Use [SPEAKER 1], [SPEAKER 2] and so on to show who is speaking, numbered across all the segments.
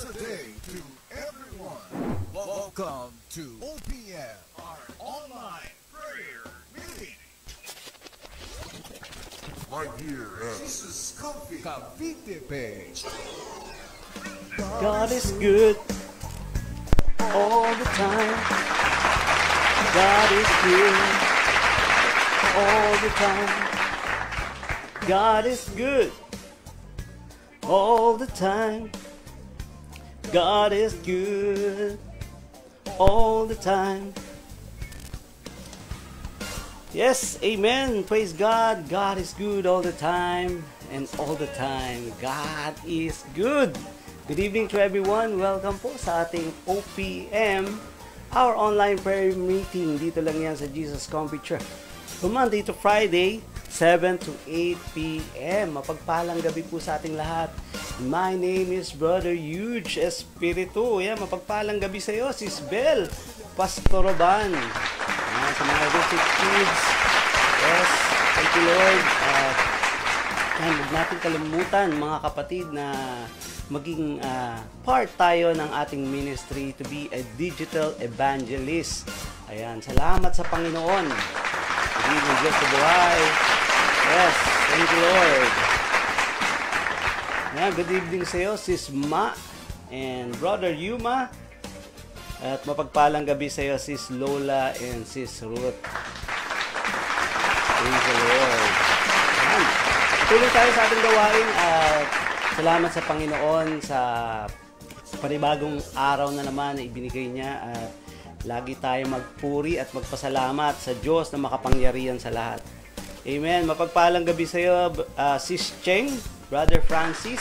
[SPEAKER 1] Blessed day to everyone. Welcome to OPM, our online prayer meeting. Right here at Jesus Cavite page.
[SPEAKER 2] God is good all the time. God is good all the time. God is good all the time. God is good all the time. Yes, amen. Praise God. God is good all the time. And all the time, God is good. Good evening to everyone. Welcome po sa ating OPM, our online prayer meeting. Dito lang yan sa Jesus Comfy Church. From Monday to Friday, 7 to 8 p.m. Mapagpalang gabi po sa ating lahat. My name is Brother Huge Espiritu. Yan, mapagpalang gabi sa iyo, Sis Bel Pastoroban. Yan, sa mga Rufit Kids. Yes, thank you Lord. Yan, huwag natin kalimutan mga kapatid na maging part tayo ng ating ministry to be a digital evangelist. Ayan, salamat sa Panginoon. Good evening, Diyos sa buhay. Yes, thank you Lord. Ayan, good evening sa iyo, Sis Ma and Brother Yuma. At mapagpalang gabi sa iyo, Sis Lola and Sis Ruth. Thank you Lord. Ayan, tuloy tayo sa ating gawain at salamat sa Panginoon sa panibagong araw na naman na ibinigay niya at lagi tayo magpuri at magpasalamat sa Diyos na makapangyarihan sa lahat. Amen. Mapagpalang gabi sa iyo, Sis Cheng, Brother Francis.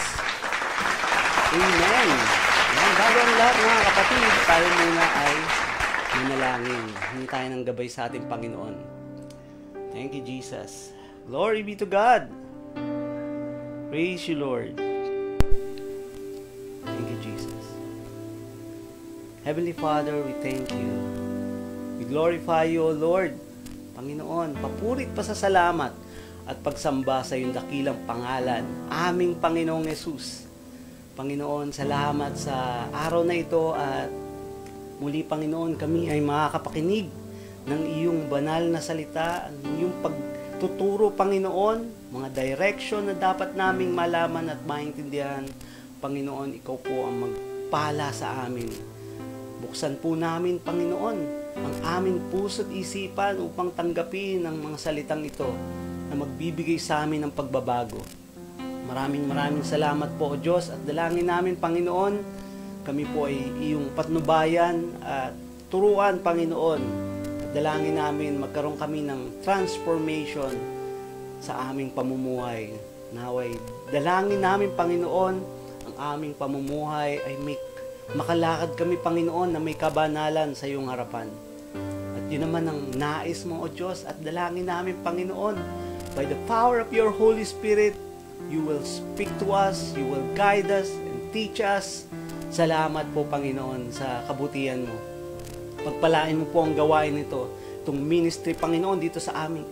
[SPEAKER 2] Amen. Ayan, bago ang lahat mga kapatid, tayo muna ay manalangin. Hindi tayo ng gabay sa ating Panginoon. Thank you, Jesus. Glory be to God. Praise you, Lord. Thank you, Jesus. Heavenly Father, we thank you. We glorify you, O Lord. Panginoon, papurit pa sa salamat at pagsamba sa iyong dakilang pangalan, aming Panginoong Yesus. Panginoon, salamat sa araw na ito at muli, Panginoon, kami ay makakapakinig ng iyong banal na salita, ng iyong pagtuturo, Panginoon, mga direction na dapat naming malaman at maintindihan. Panginoon, ikaw po ang magpala sa amin. Buksan po namin, Panginoon, ang aming puso't isipan upang tanggapin ang mga salitang ito na magbibigay sa amin ng pagbabago. Maraming salamat po, O Diyos, at dalangin namin, Panginoon, kami po ay iyong patnubayan at turuan, Panginoon. At dalangin namin magkaroon kami ng transformation sa aming pamumuhay. Naway, dalangin namin, Panginoon, ang aming pamumuhay ay makalakad kami, Panginoon, na may kabanalan sa iyong harapan. At yun naman ang nais mo, O Diyos, at dalangin namin, Panginoon, by the power of your Holy Spirit, you will speak to us, you will guide us, and teach us. Salamat po, Panginoon, sa kabutihan mo. Pagpalain mo po ang gawain nito, itong ministry, Panginoon, dito sa aming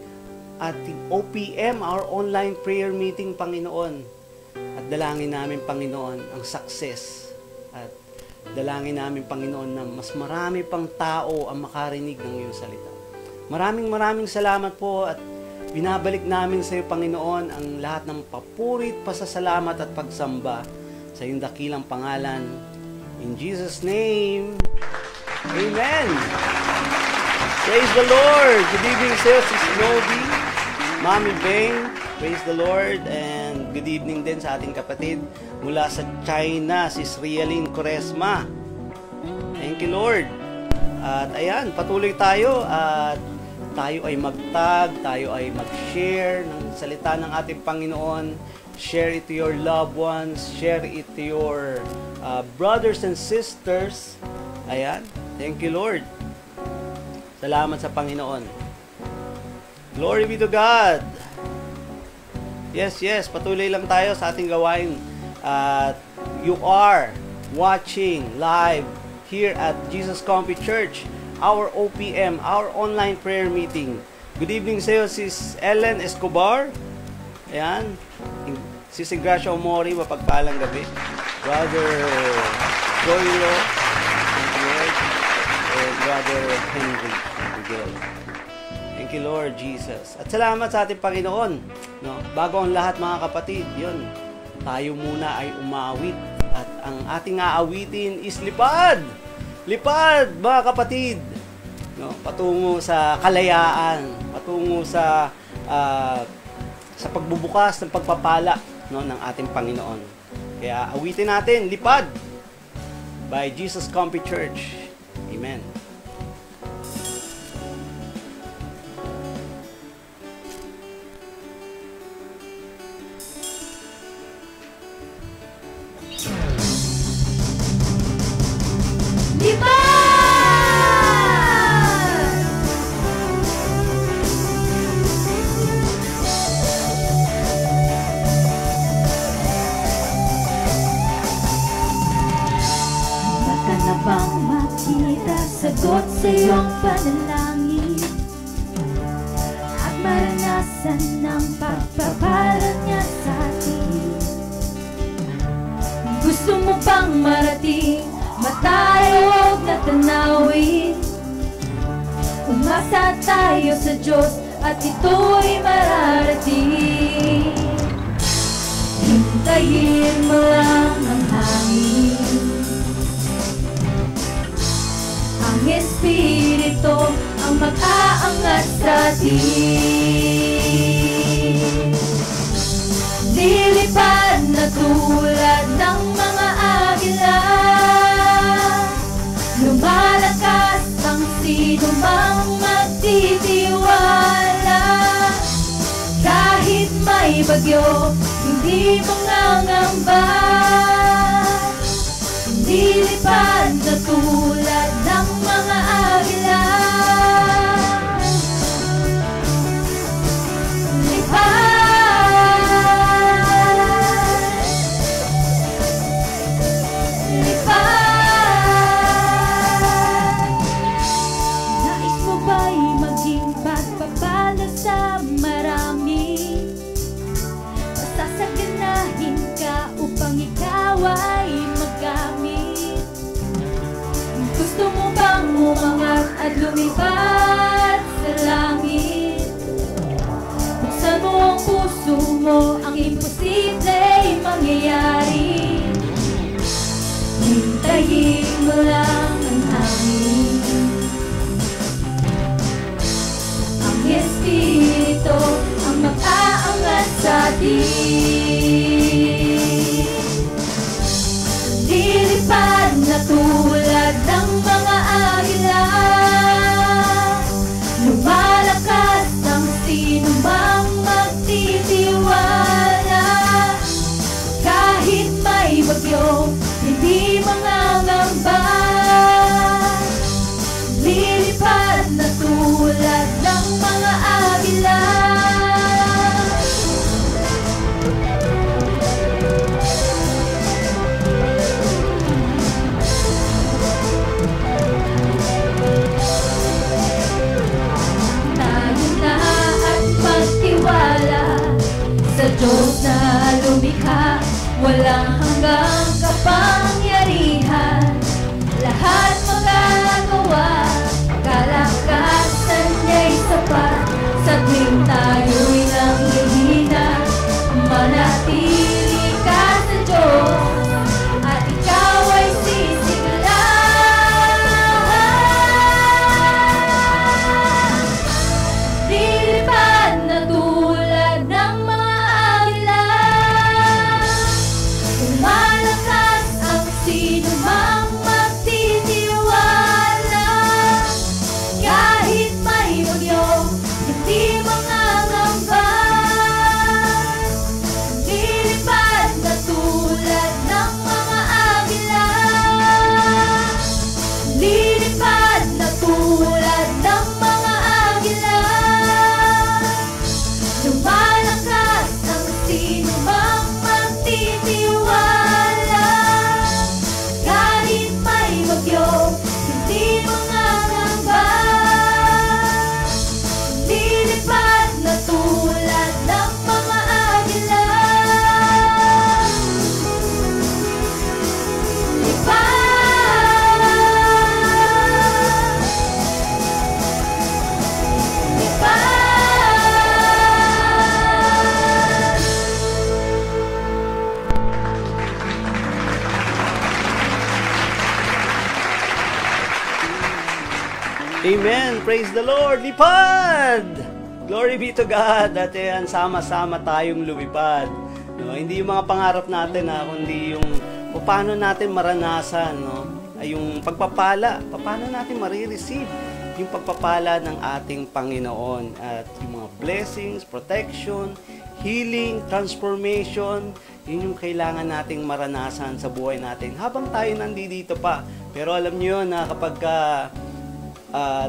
[SPEAKER 2] ating OPM, our online prayer meeting, Panginoon. At dalangin namin, Panginoon, ang success. At dalangin namin, Panginoon, na mas marami pang tao ang makarinig ng iyong salita. Maraming salamat po at binabalik namin sa iyo, Panginoon, ang lahat ng papurit, pasasalamat at pagsamba sa iyong dakilang pangalan. In Jesus' name, Amen. Praise the Lord. Good evening, Sis Novi, Mami Beng. Praise the Lord. And good evening din sa ating kapatid mula sa China, Sis Rialyn Coresma. Thank you, Lord. At ayan, patuloy tayo at tayo ay magtag, tayo ay mag-share ng salita ng ating Panginoon. Share it to your loved ones, share it to your brothers and sisters. Ayan, thank you Lord. Salamat sa Panginoon. Glory be to God. Yes, patuloy lang tayo sa ating gawain. You are watching live here at Jesus Comfy Church, our OPM, our online prayer meeting. Good evening sa iyo, Sis Ellen Escobar. Ayan. Sis Gracia Omori, mapagpalang gabi. Brother Joylo, thank you, Lord, and Brother Henry Miguel. Thank you, Lord Jesus. At salamat sa ating Panginoon. No? Bago ang lahat, mga kapatid, yun, tayo muna ay umawit. At ang ating aawitin is lipad! Lipad, mga kapatid! No? Patungo sa kalayaan, patungo sa pagbubukas ng pagpapala, no, ng ating Panginoon. Kaya awitin natin, lipad! By Jesus Comfy Church. Amen.
[SPEAKER 3] Sagot sa iyong panalangin at maranasan ng pagpapala niya sa atin. Gusto mo bang marating matayog na tanawin? Umasa tayo sa Diyos at ito'y mararating. Hintayin mo lang ang hangin, ang Espiritu ang mag-aangat sa atin. Lilipad na tulad ng mga agila, lumalakas ang sino mang magtitiwala. Kahit may bagyo, hindi mangangamba. Lilipad na tulad ng mga agila. Lipad, lipad. Nais mo ba'y maging pagpapala sa marami? Masasaganahin ka upang ikaw ay magamit. Gusto mo bang umangat at lumipad sa langit? Buksan mo ang puso mo, ang imposibleng mangyayari. Hintayin mo lang ang hangin, ang Espiritu ang mag-aangat sa atin. Lilipad na tulad ng mga agila,
[SPEAKER 2] Amen. Praise the Lord. Lipad! Glory be to God. At yan, sama-sama tayong lumipad. No, hindi yung mga pangarap natin, kundi yung paano natin maranasan, no? Ay yung pagpapala, paano natin marireceive yung pagpapala ng ating Panginoon at yung mga blessings, protection, healing, transformation, yun yung kailangan nating maranasan sa buhay natin habang tayo nandito pa. Pero alam niyo na kapag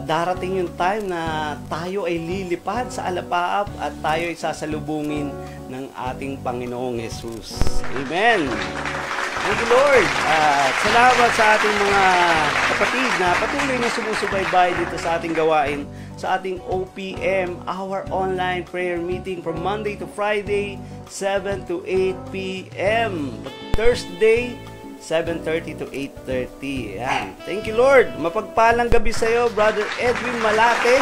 [SPEAKER 2] darating yung time na tayo ay lilipad sa alapaap at tayo ay sasalubungin ng ating Panginoong Jesus. Amen! Thank you, Lord. Salamat sa ating mga kapatid na patuloy na sumusubaybay dito sa ating gawain, sa ating OPM, our online prayer meeting from Monday to Friday, 7 to 8 p.m. Thursday, 7:30 to 8:30. Ayan. Thank you, Lord. Mapagpalang gabi sa iyo, Brother Edwin Malate.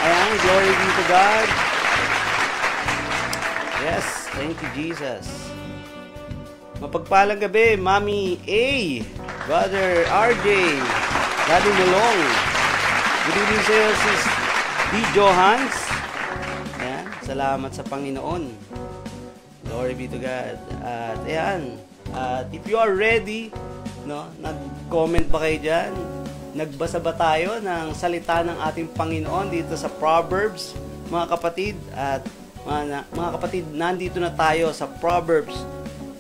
[SPEAKER 2] Ayan, glory be to God. Yes, thank you, Jesus. Mapagpalang gabi, Mami A, Brother RJ, Daddy Mulong. Good evening sa iyo, Sis D. Johans. Ayan, salamat sa Panginoon. Glory be to God. At ayan, if you are ready, no, nag-comment ba kayo dyan? Nagbasa ba tayo ng salita ng ating Panginoon dito sa Proverbs, mga kapatid? At mga kapatid, nandito na tayo sa Proverbs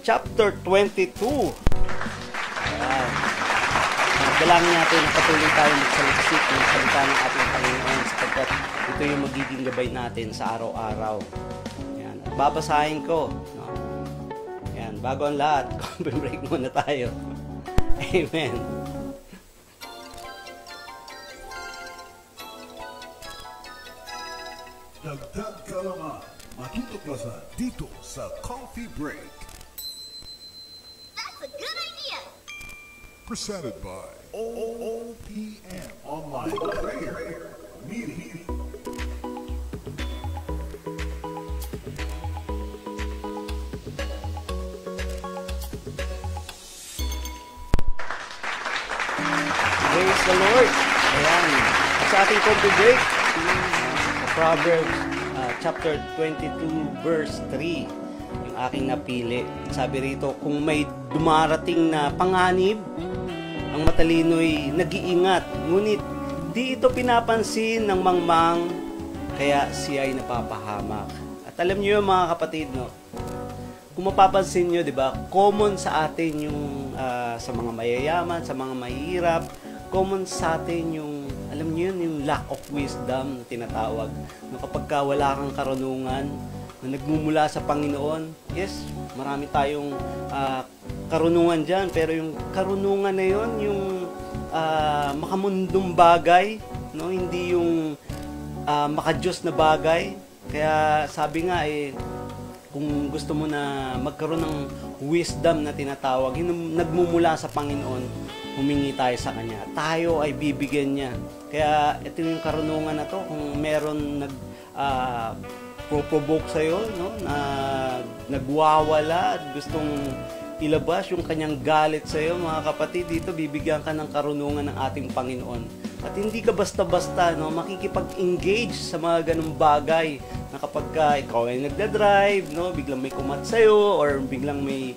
[SPEAKER 2] chapter 22. Ayan. Dalangin natin na patuloy tayo magsaliksik ng salita ng ating Panginoon sapagkat ito yung magiging gabay natin sa araw-araw. Ayan. At babasahin ko, no? Ayan. Bago ang lahat, coffee break muna tayo. Amen.
[SPEAKER 1] Dagdag kalaman, matutuklasan dito sa Coffee Break.
[SPEAKER 4] That's a good idea.
[SPEAKER 1] Presented by OPM Online Prayer Meeting.
[SPEAKER 2] Praise the Lord. Ayan. Sa ating coffee break, sa Proverbs chapter 22 verse 3, yung aking napili. Sabi rito, kung may dumarating na panganib, ang matalino'y nag-iingat, ngunit di ito pinapansin ng mangmang, kaya siya ay napapahamak. At alam niyo mga kapatid, no? Kung mapapansin nyo, di ba, common sa atin yung sa mga mayayaman, sa mga mahirap, common sa atin yung, alam niyo yun, yung lack of wisdom na tinatawag. No, kapag wala kang karunungan na nagmumula sa Panginoon, yes, marami tayong karunungan dyan, pero yung karunungan na yun, yung makamundong bagay, no, hindi yung makadiyos na bagay. Kaya sabi nga kung gusto mo na magkaroon ng wisdom na tinatawag, yung nagmumula sa Panginoon, humingi tayo sa Kanya. Tayo ay bibigyan niya. Kaya ito yung karunungan na to, kung meron pro-provoke sa'yo, no, na nagwawala at gustong ilabas yung kanyang galit sa'yo, mga kapatid, dito bibigyan ka ng karunungan ng ating Panginoon. At hindi ka basta-basta, no, makikipag-engage sa mga ganung bagay na kapag ikaw ay nagda-drive, no, biglang may kumat sa'yo or biglang may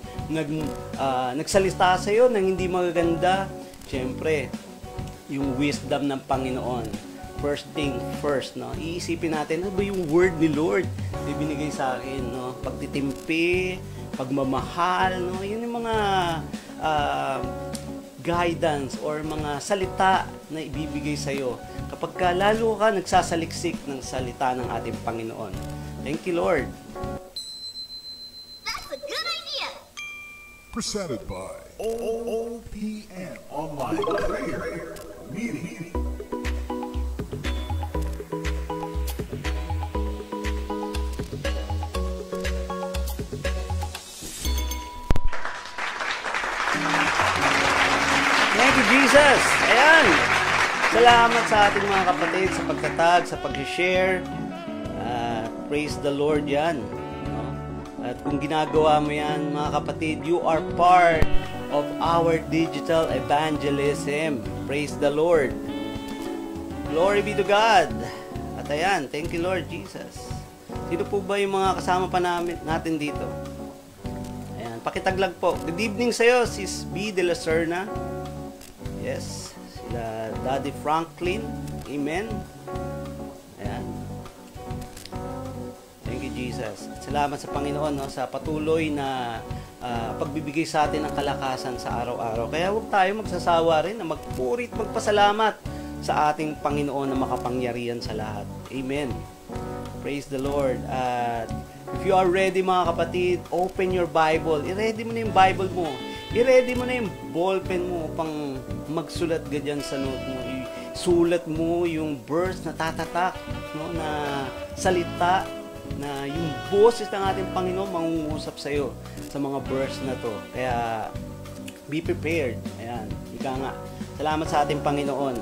[SPEAKER 2] nagsalita sa'yo ng hindi magaganda. Siyempre, yung wisdom ng Panginoon. First thing first, no, iisipin natin, ano ba yung word ni Lord na binigay sa akin, no? Pagtitimpi, pagmamahal, no? Yun yung mga guidance or mga salita na ibibigay sa iyo kapag lalo ka nagsasaliksik ng salita ng ating Panginoon. Thank you, Lord.
[SPEAKER 4] That's a good idea.
[SPEAKER 1] Presented by OPM Online Prayer Meeting.
[SPEAKER 2] Thank you, Jesus. Ayan. Salamat sa ating mga kapatid sa pagtatag, sa pag-share. Praise the Lord yan. No? At kung ginagawa mo yan, mga kapatid, you are part of our digital evangelism. Praise the Lord. Glory be to God. At ayan, thank you Lord Jesus. Sino po ba yung mga kasama pa natin dito? Ayan, pakitaglag po. Good evening sa'yo, Sis B. de la Serna. Yes, sila Daddy Franklin. Amen. Ayan. Thank you Jesus. Salamat sa Panginoon sa patuloy na pagbibigay sa atin ng kalakasan sa araw-araw. Kaya huwag tayo magsasawa rin na magpuri at magpasalamat sa ating Panginoon na makapangyarihan sa lahat. Amen. Praise the Lord. At if you are ready mga kapatid, open your Bible. I-ready mo na yung Bible mo. I-ready mo na yung ballpen mo pang magsulat ganyan sa note mo. Sulat mo yung verse na tatatak, na salita, na yung boses ng ating Panginoon mangungusap sa iyo sa mga verse na to. Kaya be prepared. Ayan, ika nga. Salamat sa ating Panginoon.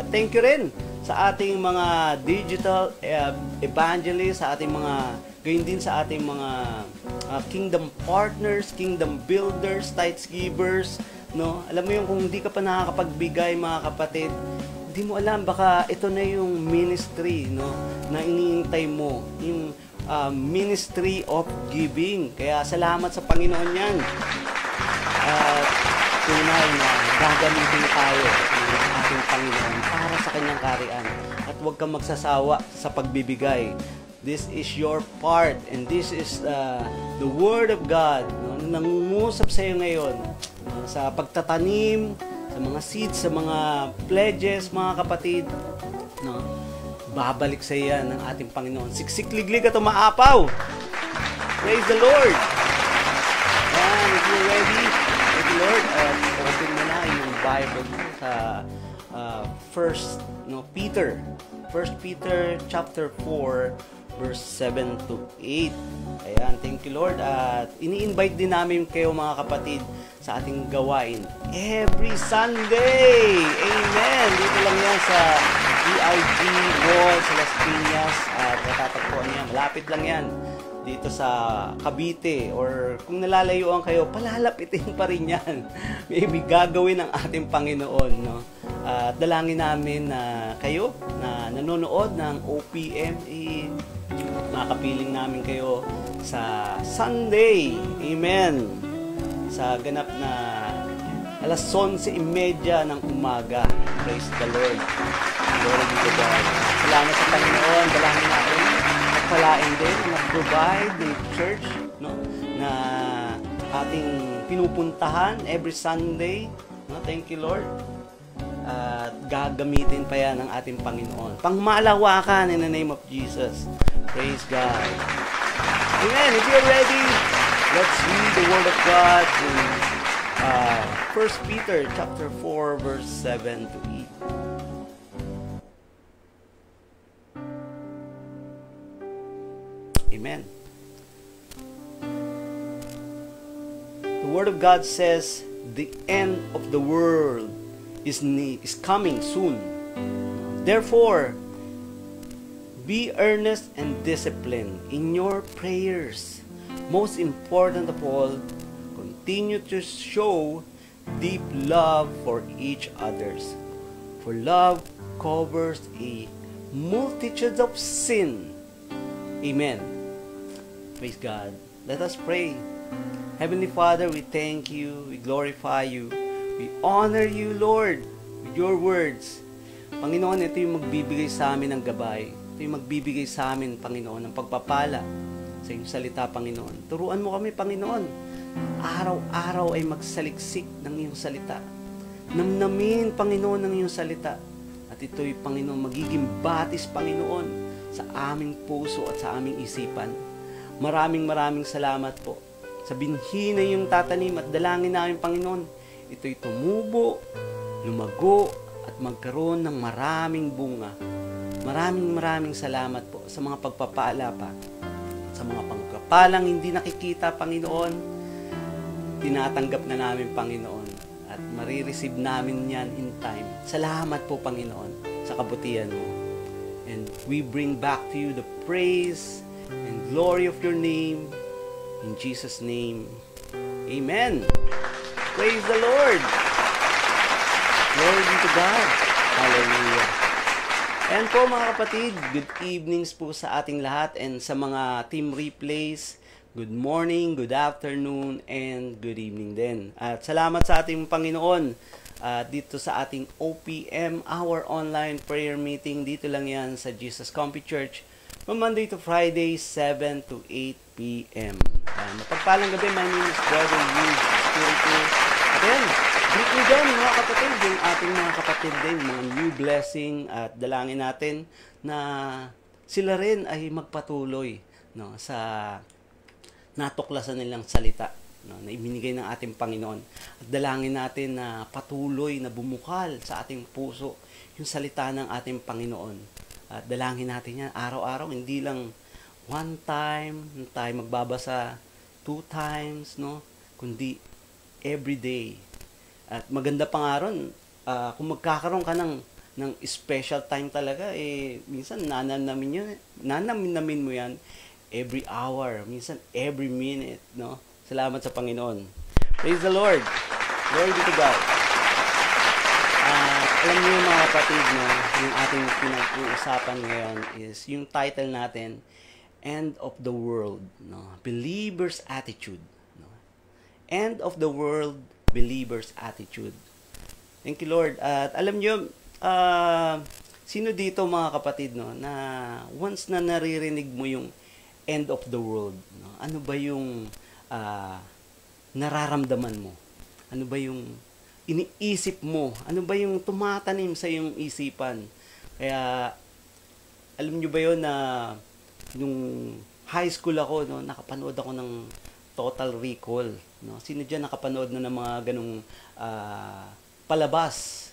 [SPEAKER 2] Thank you rin sa ating mga digital evangelists, sa ating mga gayon din sa ating mga kingdom partners, kingdom builders, tithes givers, no? Alam mo yung kung hindi ka pa nakakapagbigay mga kapatid, hindi mo alam baka ito na yung ministry, no, na iniintay mo, yung ministry of giving. Kaya salamat sa Panginoon yan. At tunay na gagamitin tayo ng ating Panginoon para sa kanyang kariyan. At huwag kang magsasawa sa pagbibigay. This is your part and this is the Word of God, no, na nangungusap sa iyo ngayon, no, sa pagtatanim, sa mga seeds, sa mga pledges, mga kapatid, no, babalik sa iyan ng ating Panginoon. Siksik-liglig at umaapaw. Praise the Lord. And if you're ready, praise the Lord, open mo na yung Bible sa Peter. 1 Peter chapter 4 verse 7 to 8. Ayan, thank you Lord. At ini-invite din namin kayo mga kapatid sa ating gawain every Sunday. Amen. Dito lang yan sa EIG Mall sa Las Piñas. At matatagpuan niya. Malapit lang yan dito sa Cavite. Or kung nalalayuan kayo, palalapitin pa rin yan. Maybe gagawin ng ating Panginoon, no? At dalangin namin na kayo na nanonood ng OPM, makapiling namin kayo sa Sunday. Amen. Sa ganap na alas 11:30 ng umaga. Praise the Lord. Glory be to God. Salamat sa Panginoon. Dalangin natin. Nagpalain din. Nag-provide ng church, no, na ating pinupuntahan every Sunday. No, thank you Lord. At gagamitin pa yan ng ating Panginoon. Pangmalawakan in the name of Jesus. Praise God. Amen. If you're ready, let's read the Word of God in 1 Peter chapter 4 verse 7 to 8. Amen. The Word of God says, the end of the world is coming soon. Therefore, be earnest and disciplined in your prayers. Most important of all, continue to show deep love for each others. For love covers a multitude of sin. Amen. Praise God. Let us pray. Heavenly Father, we thank you, we glorify you, we honor you, Lord, with your words. Panginoon, ito yung magbibigay sa amin ng gabay. Ito yung magbibigay sa amin, Panginoon, ng pagpapala sa iyong salita, Panginoon. Turuan mo kami, Panginoon. Araw-araw ay magsaliksik ng iyong salita. Namnamin, Panginoon, ng iyong salita. At ito'y, Panginoon, magiging batis, Panginoon, sa aming puso at sa aming isipan. Maraming salamat po sa binhi na iyong tatanim at dalangin namin, Panginoon. Ito'y tumubo, lumago, at magkaroon ng maraming bunga. Maraming salamat po sa mga pagpapala pa. Sa mga pagpapalang hindi nakikita, Panginoon, tinatanggap na namin, Panginoon. At marireceive namin yan in time. Salamat po, Panginoon, sa kabutihan mo. And we bring back to you the praise and glory of your name. In Jesus' name, amen. Praise the Lord. Glory be to God. Hallelujah. And po mga kapatid, good evenings po sa ating lahat and sa mga team replays, good morning, good afternoon, and good evening din. At salamat sa ating Panginoon dito sa ating OPM, our online prayer meeting. Dito lang yan sa Jesus Comfy Church, from Monday to Friday, 7 to 8 p.m. Mapagpalang gabi, my name is Brother Yuge Espiritu. At yan, greet mo dyan mga kapatid, yung ating mga kapatid din, mga new blessing, at dalangin natin na sila rin ay magpatuloy sa natuklasan nilang salita na ibinigay ng ating Panginoon. At dalangin natin na patuloy na bumukal sa ating puso yung salita ng ating Panginoon. At dalangin natin yan araw-araw, hindi lang one time tayo magbabasa, 2 times, kundi every day. At maganda pa nga ron, kung magkakaroon ka ng special time talaga, minsan nananamin mo yan every hour, minsan every minute, Salamat sa Panginoon. Praise the Lord. Glory be to God. Alam niyo mga kapatid, yung ating pinag-uusapan ngayon is yung title natin, End of the World, Believer's Attitude. End of the World, Believer's Attitude. Thank you, Lord. At alam niyo, sino dito mga kapatid, na once na naririnig mo yung end of the world, ano ba yung nararamdaman mo? Ano ba yung iniisip mo? Ano ba yung tumatanim sa iyong isipan? Kaya, alam niyo ba yun na nung high school ako, nakapanood ako ng Total Recall. Sino dyan nakapanood na ng mga ganong palabas?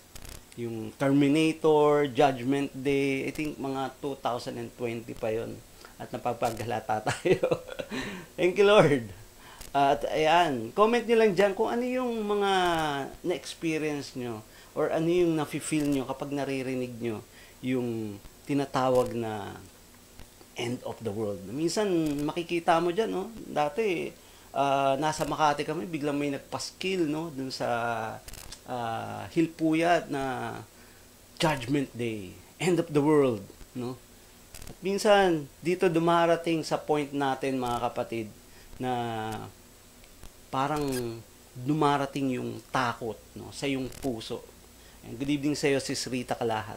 [SPEAKER 2] Yung Terminator, Judgment Day, I think mga 2020 pa yon. At napapaghalata tayo. Thank you, Lord. At ayan, comment nyo lang dyan kung ano yung mga na-experience nyo or ano yung nafe-feel nyo kapag naririnig nyo yung tinatawag na end of the world. Minsan makikita mo dyan, dati nasa Makati kami, biglang may nagpaskil dun sa Hilpuyat na Judgment Day, end of the world. At minsan dito dumarating sa point natin mga kapatid na parang dumarating yung takot sa yung puso. And good evening sa iyo, Sis Rita Kalahat.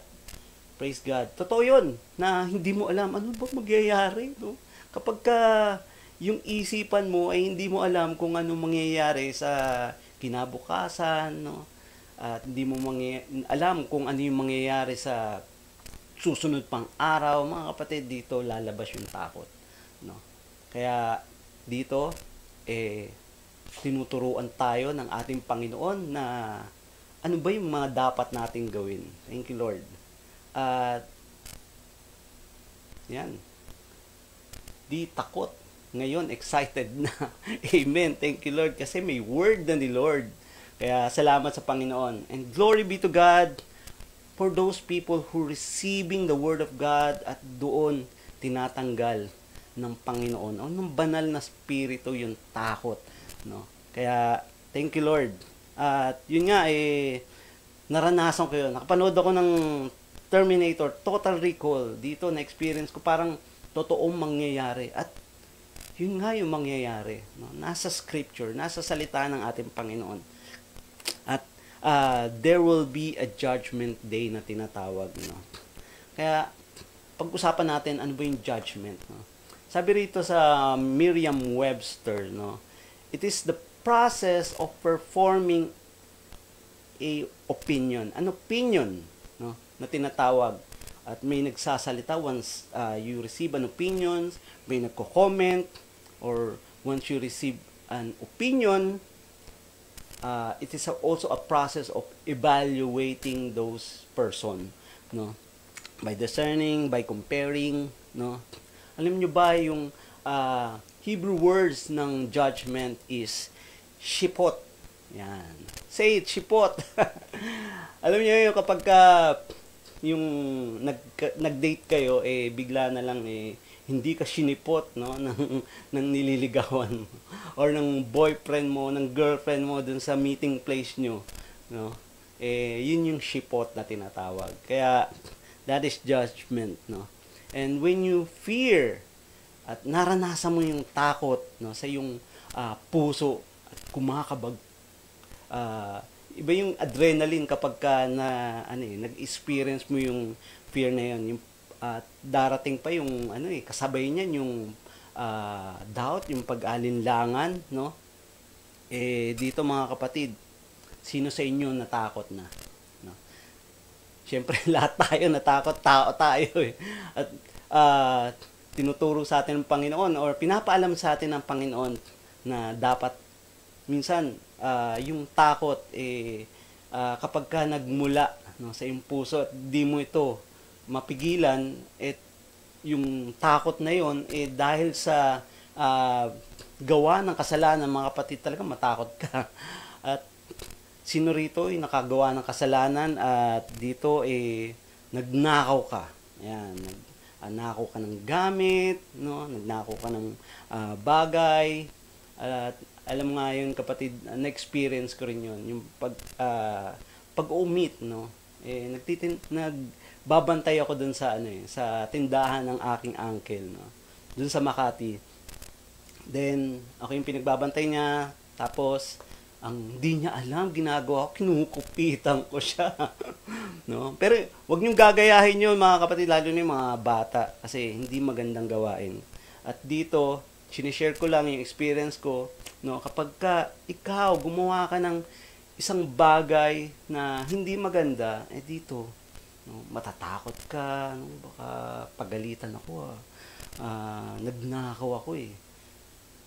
[SPEAKER 2] Praise God. Totoo yun, na hindi mo alam ano ba magyayari. Kapag yung isipan mo ay hindi mo alam kung ano mangyayari sa kinabukasan, at hindi mo alam kung ano yung mangyayari sa susunod pang araw, mga kapatid, dito lalabas yung takot. Kaya dito, tinuturuan tayo ng ating Panginoon na ano ba yung mga dapat nating gawin. Thank you, Lord. At yan. Di takot. Ngayon, excited na. Amen. Thank you, Lord. Kasi may word na ni Lord. Kaya salamat sa Panginoon. And glory be to God for those people who receiving the word of God at doon tinatanggal ng Panginoon. O ng banal na spirito yung takot. Kaya, thank you, Lord. At yun nga, naranasan ko yun. Nakapanood ako ng Terminator, Total Recall. Dito, na-experience ko parang totoong mangyayari. At yun nga yung mangyayari. Nasa scripture, nasa salita ng ating Panginoon. At there will be a judgment day na tinatawag. Kaya, pag-usapan natin, ano ba yung judgment? Sabi rito sa Merriam-Webster, it is the process of performing a opinion. An opinion, na tinatawag. At may nagsasalita once you receive an opinion, may nagko-comment, or once you receive an opinion, it is also a process of evaluating those person, by discerning, by comparing, Alam nyo ba yung Hebrew words ng judgment is shipot. Yan. Say it, shipot. Alam nyo yung kapag yung nag-date kayo, bigla na lang hindi ka sinipot ng nililigawan mo or ng boyfriend mo, ng girlfriend mo dun sa meeting place nyo, yun yung shipot na tinatawag. Kaya That is judgment, no? And when you fear at naranasan mo yung takot, no, sa yung puso at kumakabag, iba yung adrenaline kapag ka nag-experience mo yung fear na yun, yung darating pa yung kasabay niyan yung doubt, yung pag-alinlangan, no? Dito mga kapatid, sino sa inyo natakot na? No? Siyempre, lahat tayo natakot, tao tayo eh. At tinuturo sa atin ng Panginoon or pinapaalam sa atin ng Panginoon na dapat minsan yung takot kapag ka nagmula, no, sa iyong puso at di mo ito mapigilan, yung takot na yon dahil sa gawa ng kasalanan, mga kapatid, talaga matakot ka. At sino rito ay nakagawa ng kasalanan at dito nagnakaw ka. Ayan, nagnakaw ka ng gamit, no? Nagnakaw ka ng bagay. At alam mo nga yun, kapatid, na-experience ko rin yun. Yung pag-omit, no? Nagbabantay ako dun sa sa tindahan ng aking uncle, no? Dun sa Makati. Then ako yung pinagbabantay niya, tapos ang di niya alam ginagawa ko, kinukupitan ko siya. No? Pero wag niyong gagayahin 'yon, mga kapatid, lalo na yung mga bata, kasi hindi magandang gawain. At dito, sinishare ko lang yung experience ko, no? Kapag ka ikaw gumawa ka ng isang bagay na hindi maganda, dito, no, matatakot ka, no, baka pagalitan ako, nagnakaw ako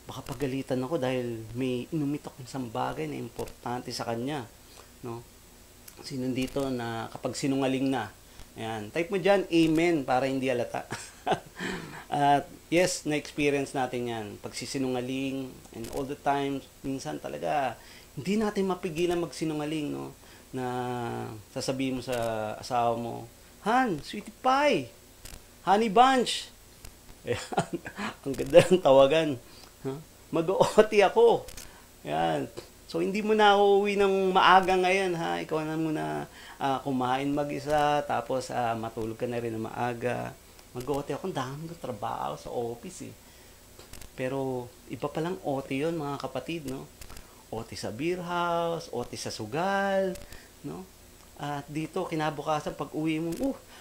[SPEAKER 2] baka pagalitan ako dahil may inumit ako isang bagay na importante sa kanya, no? Sino dito na kapag sinungaling na, ayan, type mo dyan amen para hindi halata. At yes, na-experience natin yan, pagsisinungaling, and all the time, minsan talaga hindi natin mapigilan magsinungaling, no? Na sasabihin mo sa asawa mo, Han, sweetie pie, honey bunch. Ayan, ang ganda ng tawagan. Mag-OT ako. Ayan. So, hindi mo na uuwi ng maaga ngayon, ha? Ikaw na muna kumain mag-isa, tapos matulog ka na rin ng maaga. Mag-OT ako, ang dami ng trabaho sa office, Pero, iba palang OT yun, mga kapatid, no? OT sa beer house, OT sa sugal, no? At dito, kinabukasan, pag uwi mo,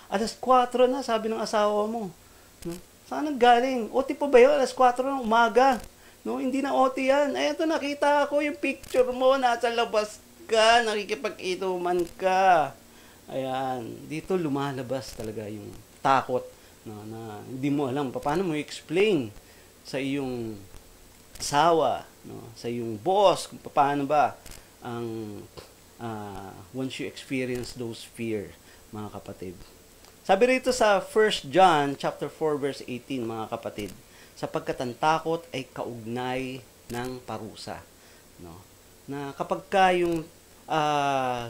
[SPEAKER 2] alas 4 na, sabi ng asawa mo. No? Saan galing? OT pa ba yun? Alas 4 ng umaga. No, hindi na OT yan. Ito, nakita ko yung picture mo. Nasa labas ka. Nakikipag-inuman ka. Ayan. Dito lumalabas talaga yung takot. No, na hindi mo alam paano mo i-explain sa iyong asawa, no, sa iyong boss, kung paano ba ang once you experience those fear, mga kapatid. Sabi rito sa 1 John chapter 4 verse 18, mga kapatid, sapagkat ang takot ay kaugnay ng parusa, no? Na kapag ka yung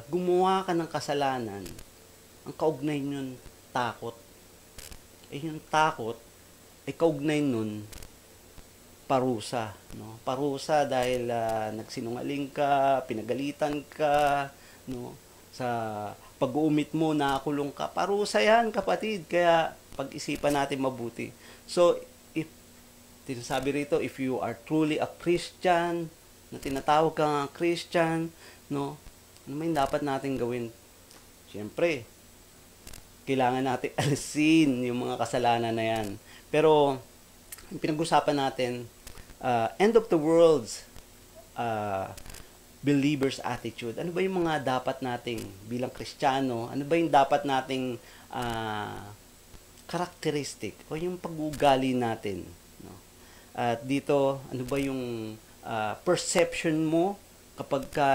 [SPEAKER 2] gumawa ka ng kasalanan, ang kaugnay nun takot. Yung takot ay kaugnay nun parusa, no? Parusa dahil nagsinungaling ka, pinagalitan ka, no? Sa pag-uumit mo, nakulong ka. Parusa yan, kapatid. Kaya pag-isipan natin mabuti. So, sabi rito, if you are truly a Christian, na tinatawag kang Christian, no, ano may dapat natin gawin? Siyempre, kailangan natin alisin yung mga kasalanan na yan. Pero, yung pinag-usapan natin, end of the world's believer's attitude. Ano ba yung mga dapat nating bilang Kristiyano? Ano ba yung dapat nating characteristic o yung pag-uugali natin? No? At dito, ano ba yung perception mo kapag ka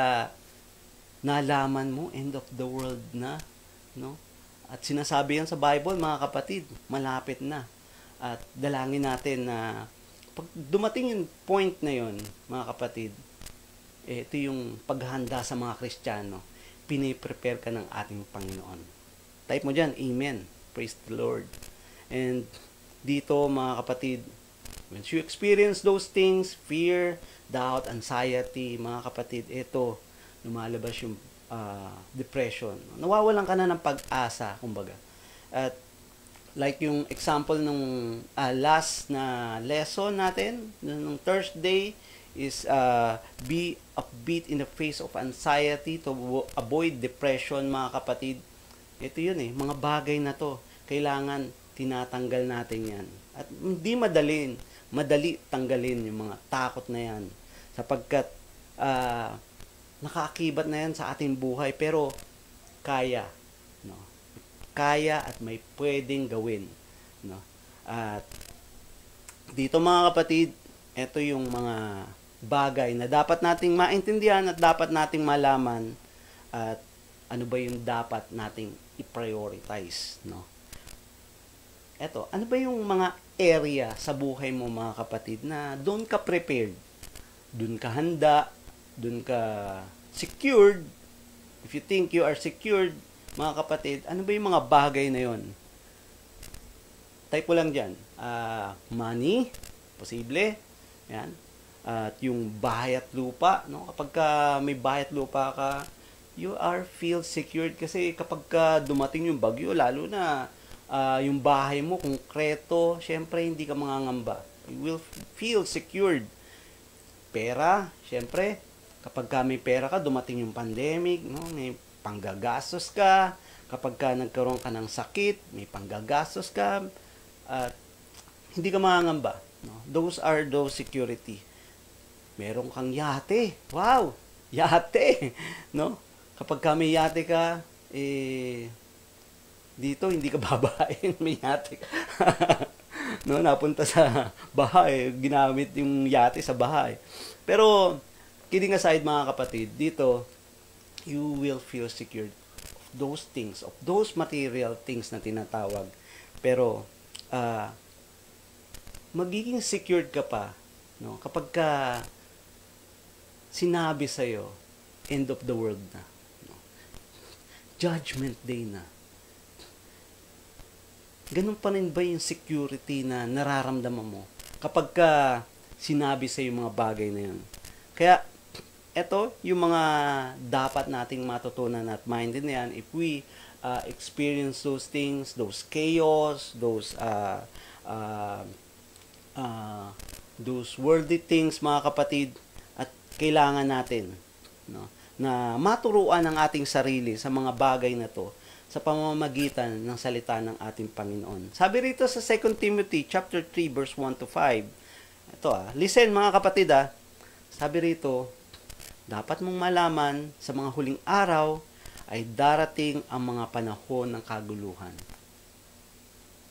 [SPEAKER 2] nalaman mo end of the world na, no? At sinasabi yan sa Bible, mga kapatid, malapit na. At dalangin natin na pag dumating yung point na yon, mga kapatid, ito yung paghahanda sa mga Kristiyano. Piniprepare ka ng ating Panginoon. Type mo dyan, amen. Praise the Lord. And dito, mga kapatid, once you experience those things, fear, doubt, anxiety, mga kapatid, ito, lumalabas yung depression. Nawawalan ka na ng pag-asa, kumbaga. At like yung example nung last na lesson natin, nung Thursday, is be upbeat in the face of anxiety to avoid depression, mga kapatid. Ito yun mga bagay na to, kailangan tinatanggal natin yan. At hindi madali tanggalin yung mga takot na yan, sapagkat nakaakibat na yan sa ating buhay, pero kaya, no? Kaya at may pwedeng gawin, no? At dito, mga kapatid, ito yung mga bagay na dapat nating maintindihan at dapat nating malaman, at ano ba yung dapat nating i-prioritize, no? Eto, ano ba yung mga area sa buhay mo, mga kapatid, na doon ka prepared, doon ka handa, doon ka secured? If you think you are secured, mga kapatid, ano ba yung mga bagay na yon? Type ko lang dyan. Money, posible. Yan. At yung bahay at lupa, no? Kapag may bahay at lupa ka, you feel secured, kasi kapag dumating yung bagyo, lalo na yung bahay mo konkreto, syempre hindi ka mangangamba. You will feel secured. Pera, syempre, kapag may pera ka, dumating yung pandemic, no? May panggagastos ka. Kapag nagkaroon ka ng sakit, may panggagastos ka. At hindi ka mangangamba, no? Those are those security. Meron kang yate. Wow! Yate! No? Kapag may yate ka, dito hindi ka babahain, may yate ka. No, napunta sa bahay, ginamit yung yate sa bahay. Pero kidding aside, mga kapatid, dito you will feel secured of those things, of those material things na tinatawag. Pero magiging secured ka pa, no, kapag sinabi sa'yo, end of the world na, no? Judgment day na. Ganun pa rin ba yung security na nararamdaman mo kapag sinabi sa yung mga bagay na yun? Kaya, eto yung mga dapat nating matutunan at maintindihan if we experience those things, those chaos, those worldly things, mga kapatid, at kailangan natin, no, na maturuan ang ating sarili sa mga bagay na to sa pamamagitan ng salita ng ating Panginoon. Sabi rito sa 2 Timothy chapter 3 verse 1 to 5. Ito listen, mga kapatid Sabi rito, dapat mong malaman sa mga huling araw ay darating ang mga panahon ng kaguluhan.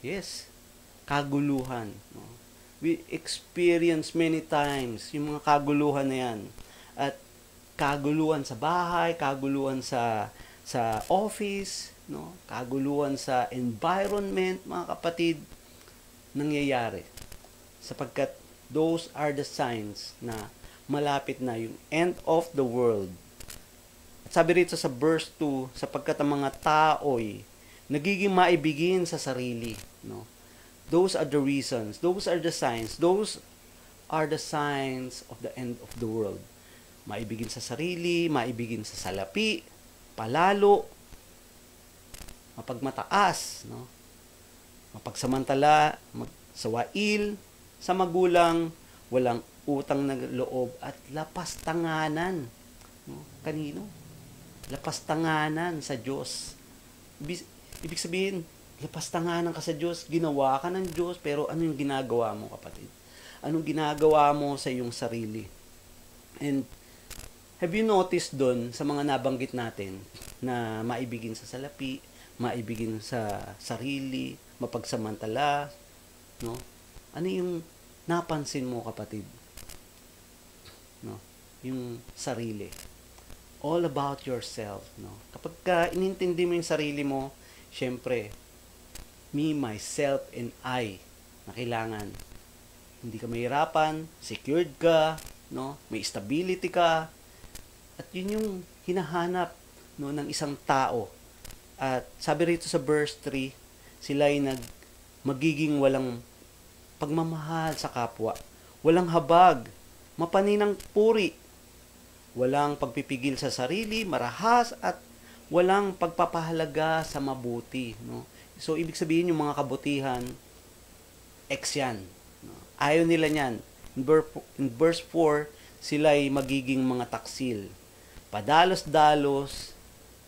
[SPEAKER 2] Yes, kaguluhan, no? We experience many times yung mga kaguluhan na yan. At kaguluhan sa bahay, kaguluhan sa office, no? Kaguluhan sa environment, mga kapatid, nangyayari. Sapagkat those are the signs na malapit na yung end of the world. At sabi rito sa verse 2, sapagkat ang mga tao'y nagiging maibigin sa sarili, no? Those are the reasons, those are the signs, those are the signs of the end of the world. Maibigin sa sarili, maibigin sa salapi, palalo, mapagmataas, no? Mapagsamantala, sawail, sa magulang, walang utang na loob, at lapastanganan. No? Kanino? Lapastanganan sa Diyos. Ibig sabihin, lapastanganan ka sa Diyos, ginawa ka ng Diyos, pero ano yung ginagawa mo, kapatid? Anong ginagawa mo sa iyong sarili? And have you noticed doon sa mga nabanggit natin na maibigin sa salapi, maibigin sa sarili, mapagsamantala, no? Ano yung napansin mo, kapatid? No? Yung sarili. All about yourself, no? Kapag inintindi mo yung sarili mo, syempre, me, myself, and I, na kailangan hindi ka mahirapan, secured ka, no? May stability ka, at yun yung hinahanap, no, ng isang tao. At sabi rito sa verse 3, sila ay magiging walang pagmamahal sa kapwa, walang habag, mapaninang puri, walang pagpipigil sa sarili, marahas, at walang pagpapahalaga sa mabuti, no? So, ibig sabihin yung mga kabutihan, X yan. No? Ayaw nila niyan. In verse 4, sila ay magiging mga taksil. Padalos-dalos,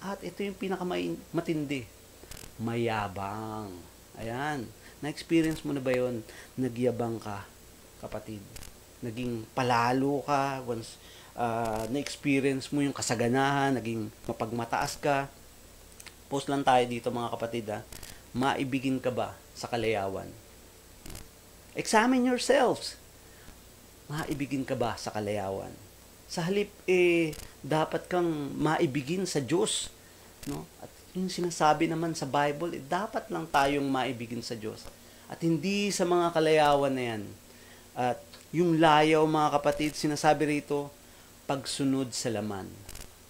[SPEAKER 2] at ito yung pinakamatindi, mayabang. Ayan. Na-experience mo na ba yun? Nagyabang ka, kapatid. Naging palalo ka once na-experience mo yung kasaganahan, naging mapagmataas ka. Post lang tayo dito mga kapatid maibigin ka ba sa kalayawan? Examine yourselves. Maibigin ka ba sa kalayawan? Sa halip, dapat kang maibigin sa Diyos. No? At yung sinasabi naman sa Bible, dapat lang tayong maibigin sa Diyos. At hindi sa mga kalayawan na yan. At yung layaw, mga kapatid, sinasabi rito, pagsunod sa laman.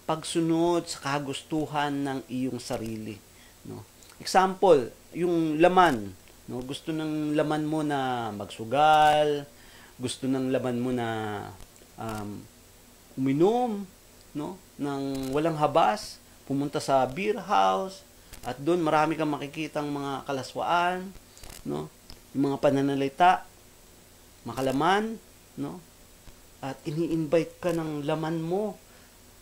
[SPEAKER 2] Pagsunod sa kagustuhan ng iyong sarili. No? Example, yung laman. No? Gusto ng laman mo na magsugal, gusto ng laman mo na uminom, no? Ng walang habas, pumunta sa beer house, at doon marami kang makikitang mga kalaswaan, no? Yung mga pananalita, makalaman, no? At ini-invite ka ng laman mo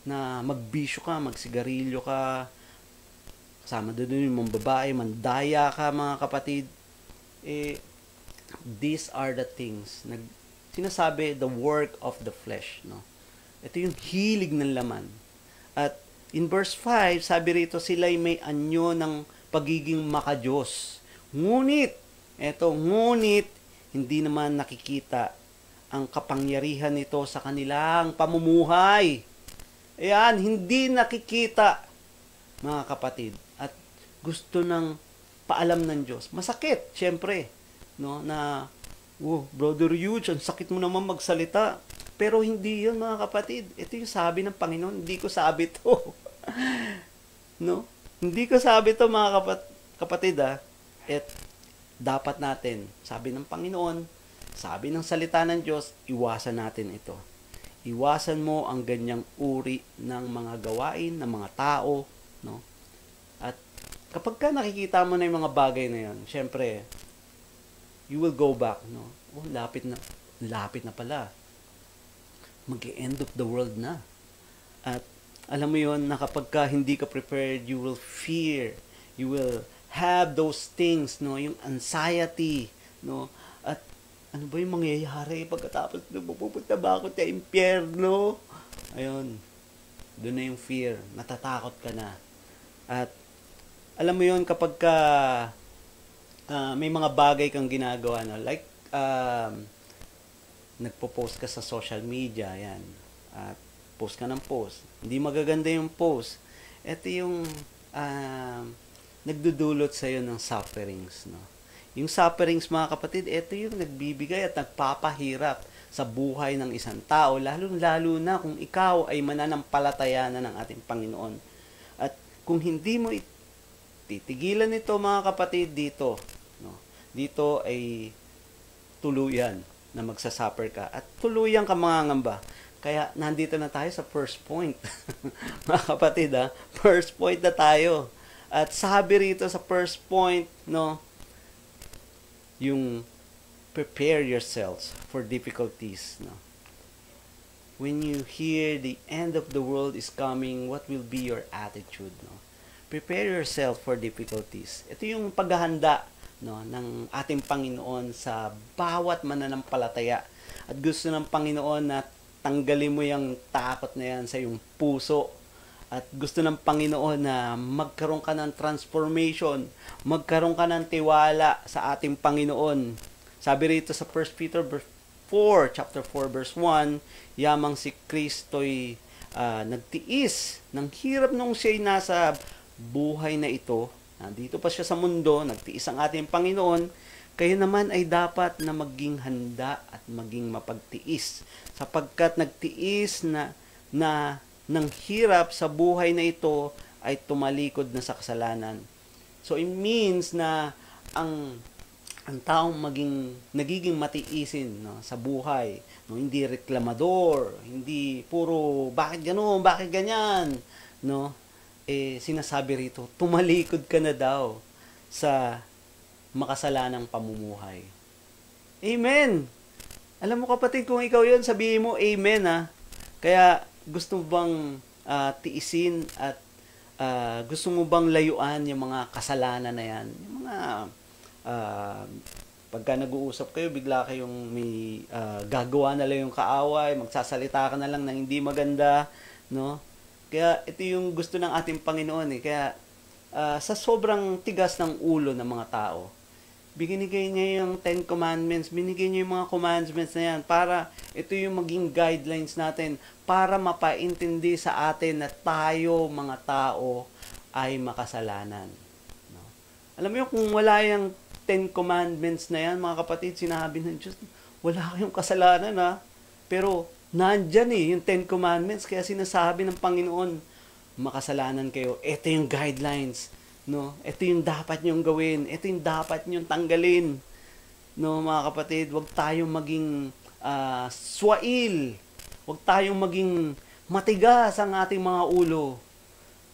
[SPEAKER 2] na magbisyo ka, magsigarilyo ka, kasama doon yung mga babae, mandaya ka, mga kapatid. These are the things, sinasabi, the work of the flesh, no? Ito yung hilig ng laman. At in verse 5, sabi rito, sila'y may anyo ng pagiging makadiyos. Ngunit, hindi naman nakikita ang kapangyarihan nito sa kanilang pamumuhay. Ayan, hindi nakikita, mga kapatid. At gusto ng paalam ng Diyos. Masakit, syempre, no, na, Brother Huge, ang sakit mo naman magsalita. Pero hindi yun, mga kapatid. Ito yung sabi ng Panginoon. Hindi ko sabi to. No? Hindi ko sabi to, mga kapatid. Dapat natin, sabi ng Panginoon, sabi ng salita ng Diyos, iwasan natin ito. Iwasan mo ang ganyang uri ng mga gawain, ng mga tao. No? At kapag ka nakikita mo na yung mga bagay na yun, syempre, you will go back. No? Lapit na pala. Mag-end of the world na. At alam mo yon na kapag ka hindi ka prepared, you will fear. You will have those things, no? Yung anxiety, no? At ano ba yung mangyayari pagkatapos pupunta ba ako sa impyerno? Ayun. Doon na yung fear. Natatakot ka na. At alam mo yon kapag ka may mga bagay kang ginagawa, no? Like nagpo-post ka sa social media, yan. At post ka ng post. Hindi magaganda yung post. Ito yung nagdudulot sa'yo ng sufferings, no? Yung sufferings, mga kapatid, ito yung nagbibigay at nagpapahirap sa buhay ng isang tao, lalo na kung ikaw ay mananampalataya na ng ating Panginoon. At kung hindi mo titigilan ito, mga kapatid, dito, no? Dito ay tuluyan na magsasuffer ka at tuluyan ka mangangamba. Kaya nandito na tayo sa first point. Mga kapatid, first point na tayo. At sabi rito sa first point, no, yung prepare yourselves for difficulties, no. When you hear the end of the world is coming, what will be your attitude, no? Prepare yourself for difficulties. Ito yung paghahanda, no, ng ating Panginoon sa bawat mananampalataya. At gusto ng Panginoon na tanggalin mo yung takot na yan sa iyong puso. At gusto ng Panginoon na magkaroon ka ng transformation, magkaroon ka ng tiwala sa ating Panginoon. Sabi rito sa 1 Peter chapter 4, verse 1, yamang si Kristo'y nagtiis ng hirap nung siya'y nasa buhay na ito. Dito pa siya sa mundo, nagtiis ang ating Panginoon, kayo naman ay dapat na maging handa at maging mapagtiis. Sapagkat nagtiis na ng hirap sa buhay na ito ay tumalikod na sa kasalanan. So it means na ang taong nagiging matiisin, no, sa buhay, no, hindi reklamador, hindi puro bakit gano'n, bakit ganyan, no? Sinasabi rito, tumalikod ka na daw sa makasalanang pamumuhay. Amen! Alam mo kapatid, kung ikaw yun, sabihin mo, Amen ha. Kaya gusto mo bang tiisin at gusto mo bang layuan yung mga kasalanan na yan? Yung mga pagka nag-uusap kayo, bigla kayong may gagawa na lang yung kaaway, magsasalita ka na lang ng hindi maganda, no? Kaya ito yung gusto ng ating Panginoon eh. Kaya sa sobrang tigas ng ulo ng mga tao, binigay niya yung 10 Commandments, binigay niya yung mga commandments na yan para ito yung maging guidelines natin para mapaintindi sa atin na tayo, mga tao, ay makasalanan. No? Alam mo yung kung wala yung 10 Commandments na yan, mga kapatid, sinabi ng Diyos, wala kayong kasalanan ha. Pero nandyan yung 10 Commandments, kaya sinasabi ng Panginoon, makasalanan kayo. Ito yung guidelines. No, ito yung dapat nyong gawin. Ito yung dapat nyong tanggalin. No, mga kapatid, wag tayong maging swail. Wag tayong maging matigas ang ating mga ulo.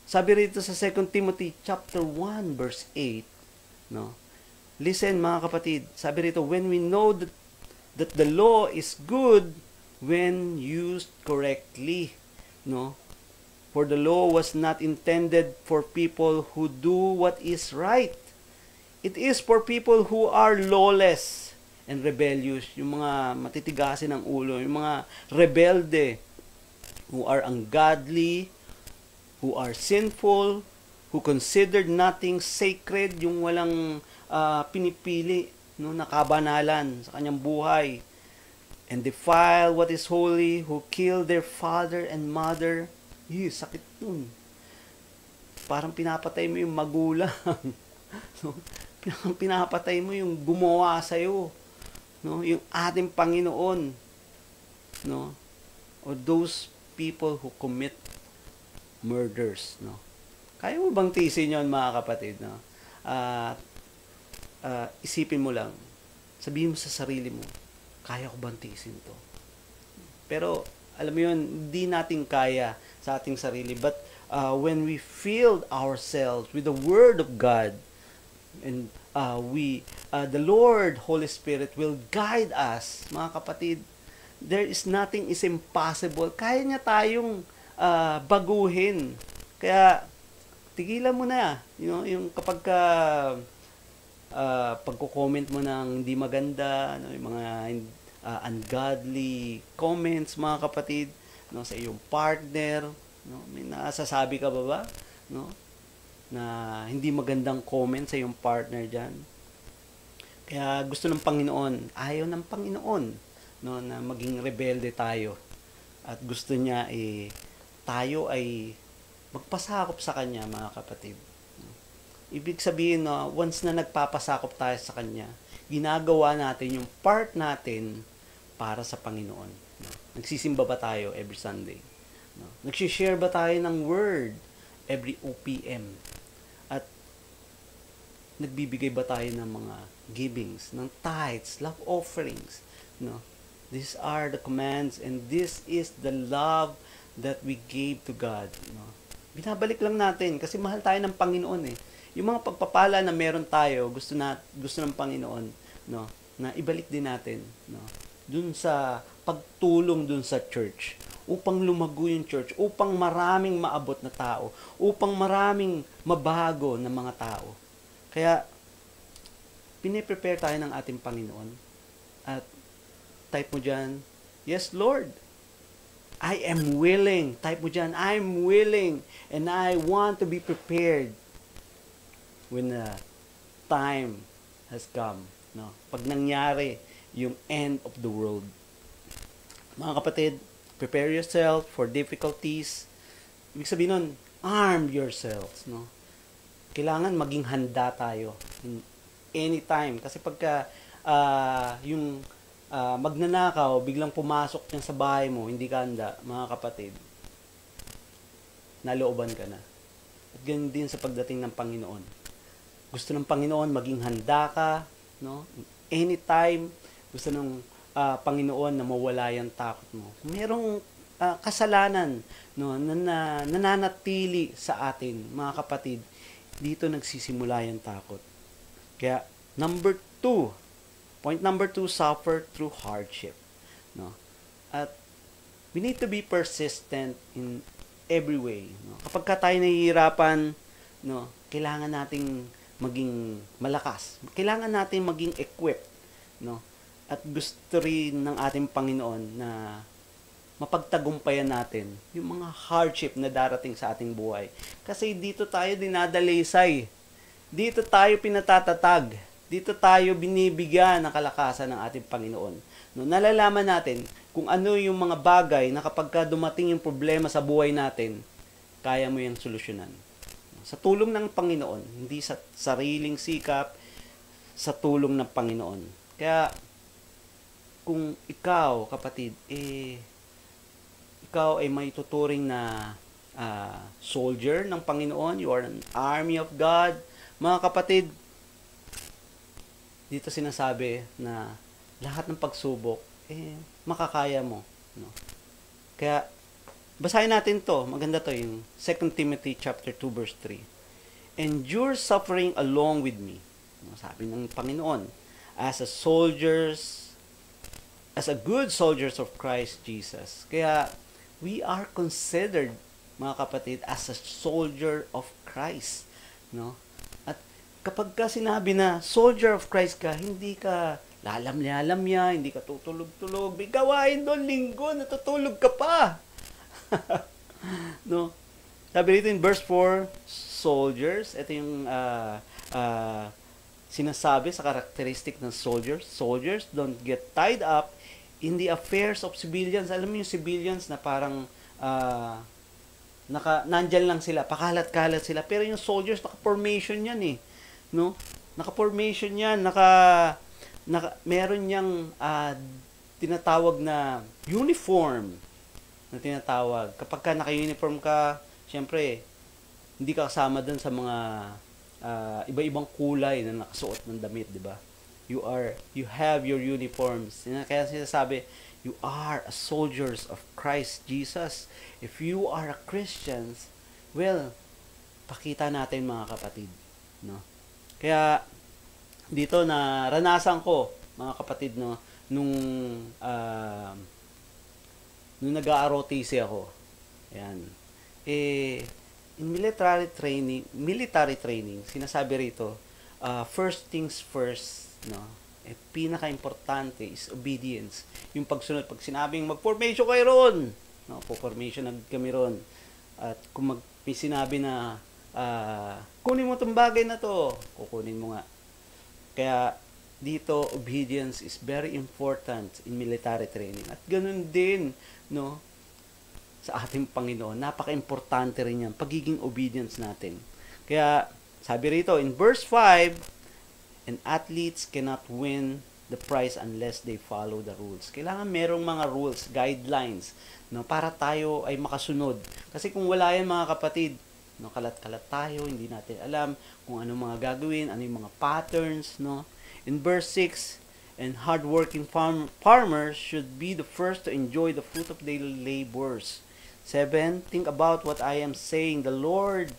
[SPEAKER 2] Sabi rito sa 2 Timothy chapter 1 verse 8, no? Listen mga kapatid, sabi rito, when we know that the law is good when used correctly, no? For the law was not intended for people who do what is right. It is for people who are lawless and rebellious. Yung mga matitigasin ng ulo, yung mga rebelde, who are ungodly, who are sinful, who considered nothing sacred, yung walang pinipili, no, na kabanalan sa kanyang buhay, and defile what is holy, who kill their father and mother. Sakit nun. Parang pinapatay mo yung magulang. No? Pinapatay mo yung gumawa sa'yo. No? Yung ating Panginoon. No? Or those people who commit murders. No? Kaya mo bang tiisin yun, mga kapatid? No? Isipin mo lang. Sabihin mo sa sarili mo, kaya ko bang tiisin to? Pero, alam mo yun, hindi natin kaya sa ating sarili. But when we fill ourselves with the Word of God, and the Lord, Holy Spirit, will guide us, mga kapatid. There is nothing is impossible. Kaya niya tayong baguhin. Kaya, tigilan mo na. You know, yung kapag pagko-comment mo ng hindi maganda, no, yung mga ungodly comments, mga kapatid, no, sa iyong partner, no, may nasasabi ka ba, no, na hindi magandang comment sa iyong partner diyan. Kaya gusto ng Panginoon, ayaw ng Panginoon, no, na maging rebelde tayo. At gusto niya tayo ay magpasakop sa kanya, mga kapatid. Ibig sabihin, no, once na nagpapasakop tayo sa kanya, ginagawa natin yung part natin para sa Panginoon. No? Nagsisimba ba tayo every Sunday? No? Nagsishare ba tayo ng word every OPM? At nagbibigay ba tayo ng mga givings, ng tithes, love offerings? No? These are the commands and this is the love that we gave to God. No? Binabalik lang natin kasi mahal tayo ng Panginoon eh. Yung mga pagpapala na meron tayo, gusto ng Panginoon, no, na ibalik din natin, no, dun sa pagtulong dun sa church, upang lumago yung church, upang maraming maabot na tao, upang maraming mabago na mga tao. Kaya, piniprepare tayo ng ating Panginoon. At type mo dyan, yes, Lord, I am willing. Type mo dyan, I'm willing and I want to be prepared when the time has come. No? Pag nangyari yung end of the world. Mga kapatid, prepare yourself for difficulties. Ibig sabihin nun, arm yourselves. No? Kailangan maging handa tayo in anytime. Kasi pagka yung magnanakaw, biglang pumasok niyan sa bahay mo, hindi ka handa, mga kapatid, nalooban ka na. At ganun din sa pagdating ng Panginoon. Gusto ng Panginoon maging handa ka, no? Anytime, gusto ng Panginoon na mawala yung takot mo. Merong kasalanan, no, na nananatili sa atin, mga kapatid, dito nagsisimula yung takot. Kaya, point number 2, suffer through hardship. No? At we need to be persistent in every way. No? Kapag ka tayo nahihirapan, no, kailangan nating maging malakas. Kailangan nating maging equipped. No? At gusto rin ng ating Panginoon na mapagtagumpayan natin yung mga hardship na darating sa ating buhay. Kasi dito tayo dinadalaysay. Dito tayo pinatatatag. Dito tayo binibigyan ng kalakasan ng ating Panginoon. No, nalalaman natin kung ano yung mga bagay na kapag ka dumating yung problema sa buhay natin, kaya mo yung solusyonan. Sa tulong ng Panginoon, hindi sa sariling sikap, sa tulong ng Panginoon. Kaya, kung ikaw, kapatid, ikaw ay may tuturing na soldier ng Panginoon, you are an army of God, mga kapatid, dito sinasabi na lahat ng pagsubok, makakaya mo. No? Kaya, basahin natin to. Maganda to, yung 2 Timothy chapter 2, verse 3. Endure suffering along with me. Sabi ng Panginoon, as a good soldiers of Christ Jesus. Kaya, we are considered, mga kapatid, as a soldier of Christ. No? At kapag ka sinabi na soldier of Christ ka, hindi ka lalamya, hindi ka tutulog-tulog, may gawain doon, linggo, natutulog ka pa. No? Sabi dito in verse 4, soldiers, ito yung sinasabi sa karakteristik ng soldiers. Soldiers don't get tied up in the affairs of civilians. Alam mo yung civilians na parang nandyan lang sila, pakalat-kalat sila. Pero yung soldiers, naka-formation yan eh. No? Naka-formation yan, meron niyang tinatawag na uniform na tinatawag. Kapag ka naka-uniform ka, syempre, hindi ka kasama dun sa mga iba-ibang kulay na nakasuot ng damit, di ba? You have your uniforms. Kaya sinasabi, you are a soldiers of Christ Jesus. If you are a Christians, well, pakita natin mga kapatid. No? Kaya, dito na ranasan ko, mga kapatid, no, nung nag-ROTC ako. Ayan. In military training, sinasabi rito, first things first, no, pinaka-importante is obedience. Yung pagsunod, pag sinabing mag-formation kayo ron, no, po-formation kami ron. At kung may sinabi na kunin mo itong bagay na to, kukunin mo nga. Kaya dito, obedience is very important in military training. At ganun din, no, sa ating Panginoon. Napaka-importante rin yan, pagiging obedience natin. Kaya, sabi rito, in verse 5, and athletes cannot win the prize unless they follow the rules. Kailangan merong mga rules, guidelines, no, para tayo ay makasunod. Kasi kung wala yan, mga kapatid, no, kalat-kalat tayo, hindi natin alam kung ano mga gagawin, ano yung mga patterns, no. In verse 6, and hardworking farmers should be the first to enjoy the fruit of their labors. 7, think about what I am saying. The Lord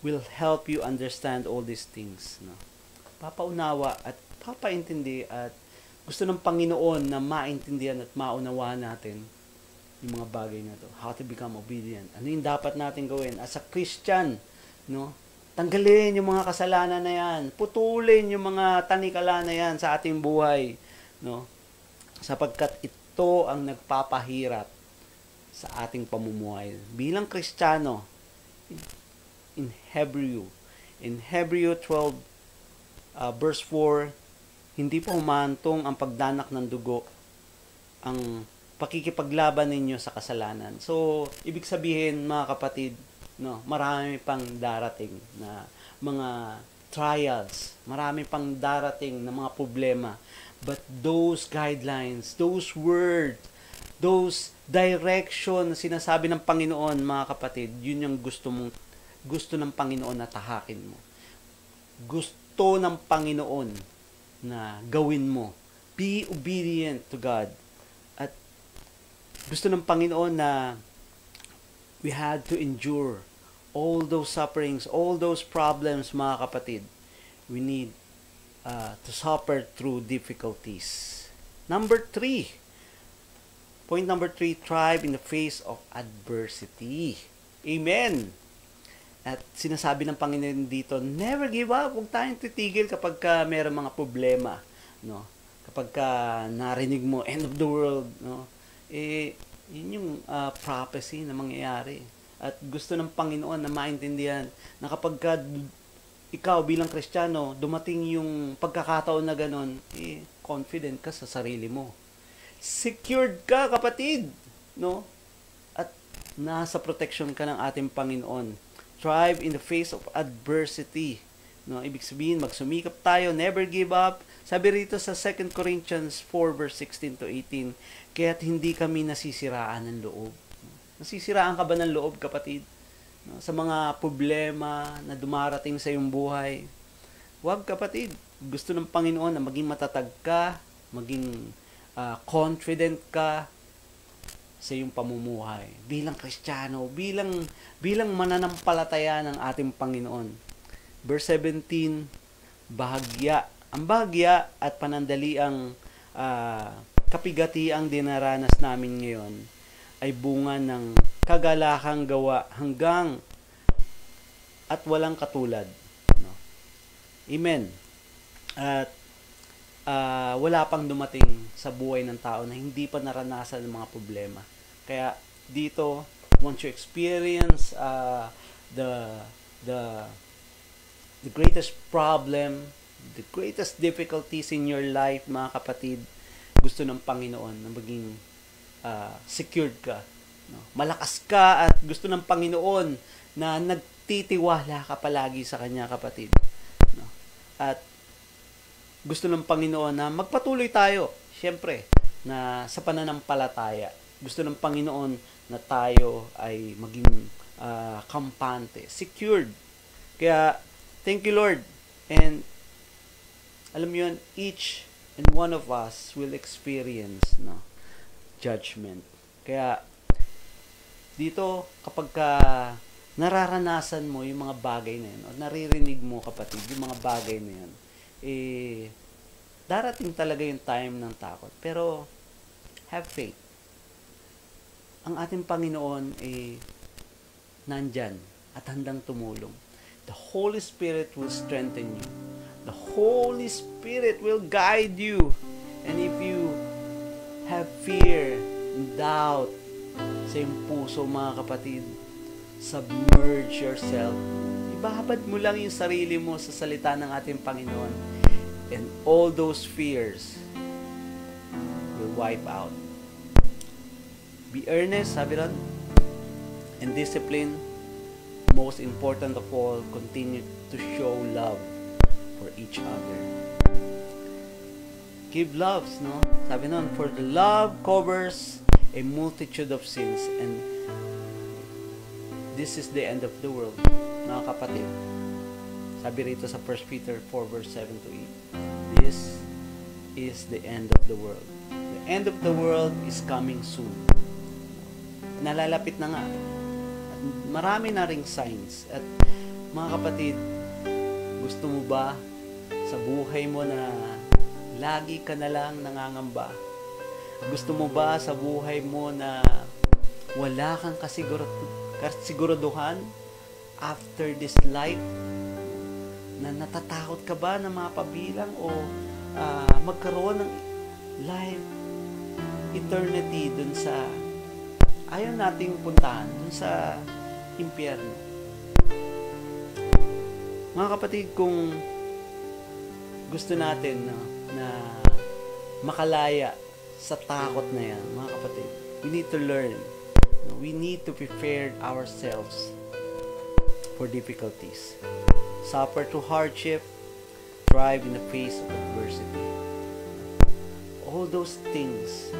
[SPEAKER 2] will help you understand all these things. No? Papaunawa at papaintindi at gusto ng Panginoon na maintindihan at maunawaan natin yung mga bagay na to. How to become obedient. Ano yung dapat natin gawin as a Christian? No? Tanggalin yung mga kasalanan na yan. Putulin yung mga tanikala na yan sa ating buhay. No? Sapagkat ito ang nagpapahirap sa ating pamumuhay. Bilang Kristiyano, in Hebrew 12, verse 4, hindi pa humantong ang pagdanak ng dugo, ang pakikipaglaban ninyo sa kasalanan. So, ibig sabihin, mga kapatid, no, marami pang darating na mga trials, marami pang darating na mga problema. But those guidelines, those words, those direction na sinasabi ng Panginoon, mga kapatid, yun yung gusto ng Panginoon na tahakin mo. Gusto ng Panginoon na gawin mo. Be obedient to God. At gusto ng Panginoon na we had to endure all those sufferings, all those problems, mga kapatid. We need to suffer through difficulties. Number 3. Point number 3, thrive in the face of adversity. Amen. At sinasabi ng Panginoon dito, never give up. Huwag tayong titigil kapag mayroong mga problema, no? Kapag narinig mo end of the world, no? Yun yung prophecy na mangyayari. At gusto ng Panginoon na maintindihan na kapag ikaw bilang Kristiyano, dumating yung pagkakataon na ganon, confident ka sa sarili mo. Secured ka, kapatid, no? At nasa protection ka ng ating Panginoon. Thrive in the face of adversity. No, ibig sabihin, magsumikap tayo, never give up. Sabi rito sa 2 Corinthians 4 verse 16 to 18, kaya't hindi kami nasisiraan ng loob. Nasisiraan ka ba ng loob, kapatid? No, sa mga problema na dumarating sa iyong buhay. Huwag, kapatid. Gusto ng Panginoon na maging matatag ka, maging confident ka sa iyong pamumuhay bilang Kristiyano, bilang mananampalataya ng ating Panginoon. Verse 17, bahagya. Ang bahagya at panandaliang kapigatiang dinaranas namin ngayon ay bunga ng kagalakang gawa hanggang at walang katulad. No? Amen. At wala pang dumating sa buhay ng tao na hindi pa naranasan ng mga problema. Kaya dito, once you experience the greatest problem, the greatest difficulties in your life, mga kapatid, gusto ng Panginoon na maging secured ka. No? Malakas ka at gusto ng Panginoon na nagtitiwala ka palagi sa Kanya, kapatid. No? At gusto ng Panginoon na magpatuloy tayo, syempre, na sa pananampalataya. Gusto ng Panginoon na tayo ay maging kampante, secured. Kaya, thank you, Lord. And, alam mo yun, each and one of us will experience judgment. Kaya, dito, kapag nararanasan mo yung mga bagay na yun, o naririnig mo, kapatid, yung mga bagay na yun, darating talaga yung time ng takot. Pero, have faith. Ang ating Panginoon nandyan at handang tumulong. The Holy Spirit will strengthen you. The Holy Spirit will guide you. And if you have fear and doubt sa iyong puso, mga kapatid, submerge yourself. Ibabad mo lang yung sarili mo sa salita ng ating Panginoon. And all those fears will wipe out. Be earnest, sabi ron, and discipline. Most important of all, continue to show love for each other. Give loves, no? Sabi nun, for the love covers a multitude of sins, and this is the end of the world, mga kapatid. Sabi rito sa 1 Peter 4 verse 7 to 8, this is the end of the world. The end of the world is coming soon. Nalalapit na nga. At marami na ring signs. At mga kapatid, gusto mo ba sa buhay mo na lagi ka na lang nangangamba? Gusto mo ba sa buhay mo na wala kang kasiguraduhan after this life? Na natatakot ka ba na mapabilang o magkaroon ng life eternity dun sa ayaw nating puntahan, dun sa impyerno? Mga kapatid, kung gusto natin na makalaya sa takot na yan, mga kapatid, we need to learn. We need to prepare ourselves for difficulties. Suffer through hardship, thrive in the face of adversity. All those things,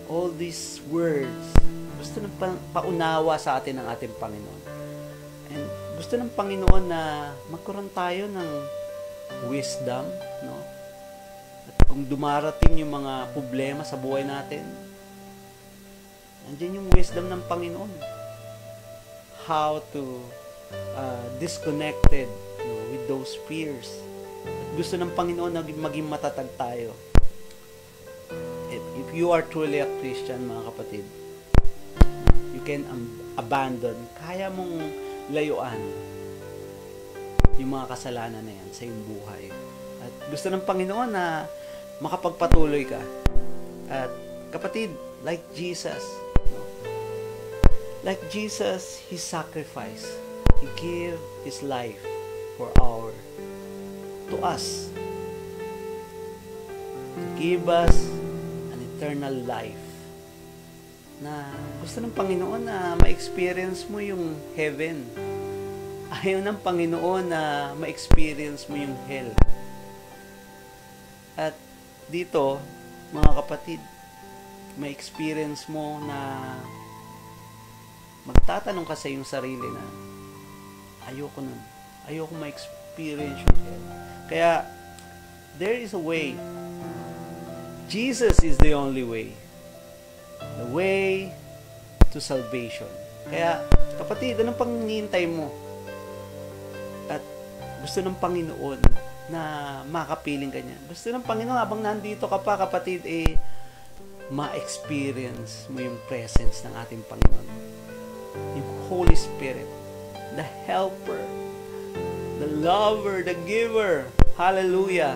[SPEAKER 2] all these words, gusto ng paunawa sa atin ng ating Panginoon. And gusto ng Panginoon na magkaroon tayo ng wisdom, no? At kung dumarating yung mga problema sa buhay natin, nandiyan yung wisdom ng Panginoon. How to disconnected with those fears. At gusto ng Panginoon na maging matatag tayo. If you are truly a Christian, mga kapatid, you can abandon, kaya mong layuan yung mga kasalanan na yan sa iyong buhay. At gusto ng Panginoon na makapagpatuloy ka. At kapatid, like Jesus, He sacrificed. He gave His life to us. To give us an eternal life. Na gusto ng Panginoon na ma-experience mo yung heaven. Ayaw ng Panginoon na ma-experience mo yung hell. At dito, mga kapatid, ma-experience mo na magtatanong ka sa iyong sarili na ayoko nun. Ayoko ma-experience yung hell. Kaya, there is a way. Jesus is the only way. The way to salvation. Kaya, kapatid, anong pang hinihintay mo? At gusto ng Panginoon na makapiling ka niya. Gusto ng Panginoon, habang nandito ka pa, kapatid, ma-experience mo yung presence ng ating Panginoon. Yung Holy Spirit, the helper, the lover, the giver. Hallelujah.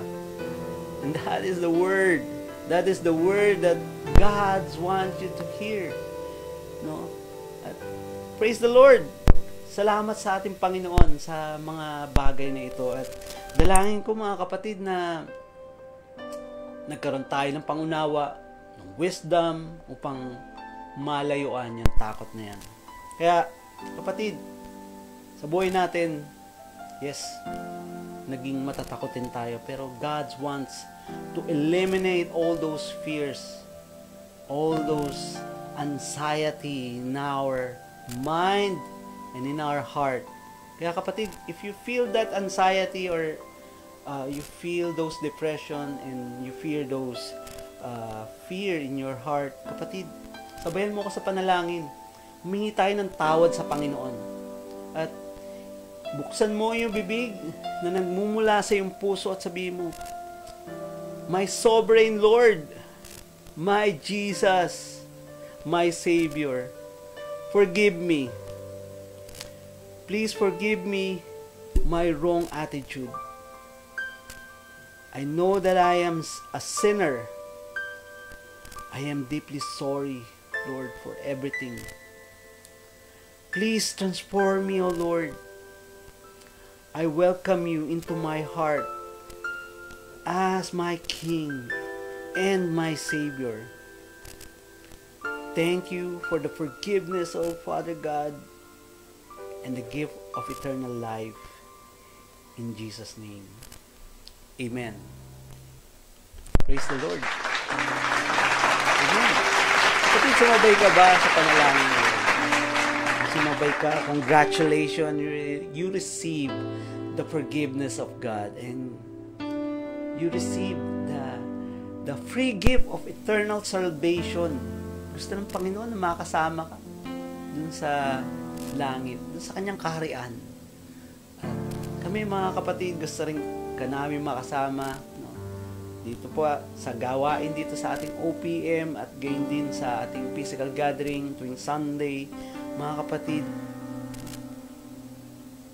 [SPEAKER 2] And that is the word. That is the word that God wants you to hear. No? At praise the Lord. Salamat sa ating Panginoon sa mga bagay na ito. At dalangin ko, mga kapatid, na nagkaroon tayo ng pangunawa, ng wisdom, upang malayuan yung takot na yan. Kaya, kapatid, sa buhay natin, yes, naging matatakotin tayo, pero God wants to eliminate all those fears, all those anxiety in our mind and in our heart. Kaya kapatid, if you feel that anxiety or you feel those depression and you fear those fear in your heart, kapatid, sabayan mo ko sa panalangin. Humingi tayo ng tawad sa Panginoon. At buksan mo yung bibig na nagmumula sa iyong puso at sabihin mo, My sovereign Lord, my Jesus, my Savior, forgive me. Please forgive me my wrong attitude. I know that I am a sinner. I am deeply sorry, Lord, for everything. Please transform me, O Lord. I welcome you into my heart as my King and my Savior. Thank you for the forgiveness, O Father God, and the gift of eternal life. In Jesus' name. Amen. Praise the Lord. Amen. Kapag sumabay ka ba sa panalangin mo? Sumabay ka, congratulations, you receive the forgiveness of God and you receive the free gift of eternal salvation. Gusto ng Panginoon na makasama ka dun sa langit, dun sa kanyang kaharian. Kami mga kapatid, gusto rin ka namin makasama, no? Dito po sa gawain dito sa ating OPM at gayon din sa ating physical gathering tuwing Sunday. Mga kapatid,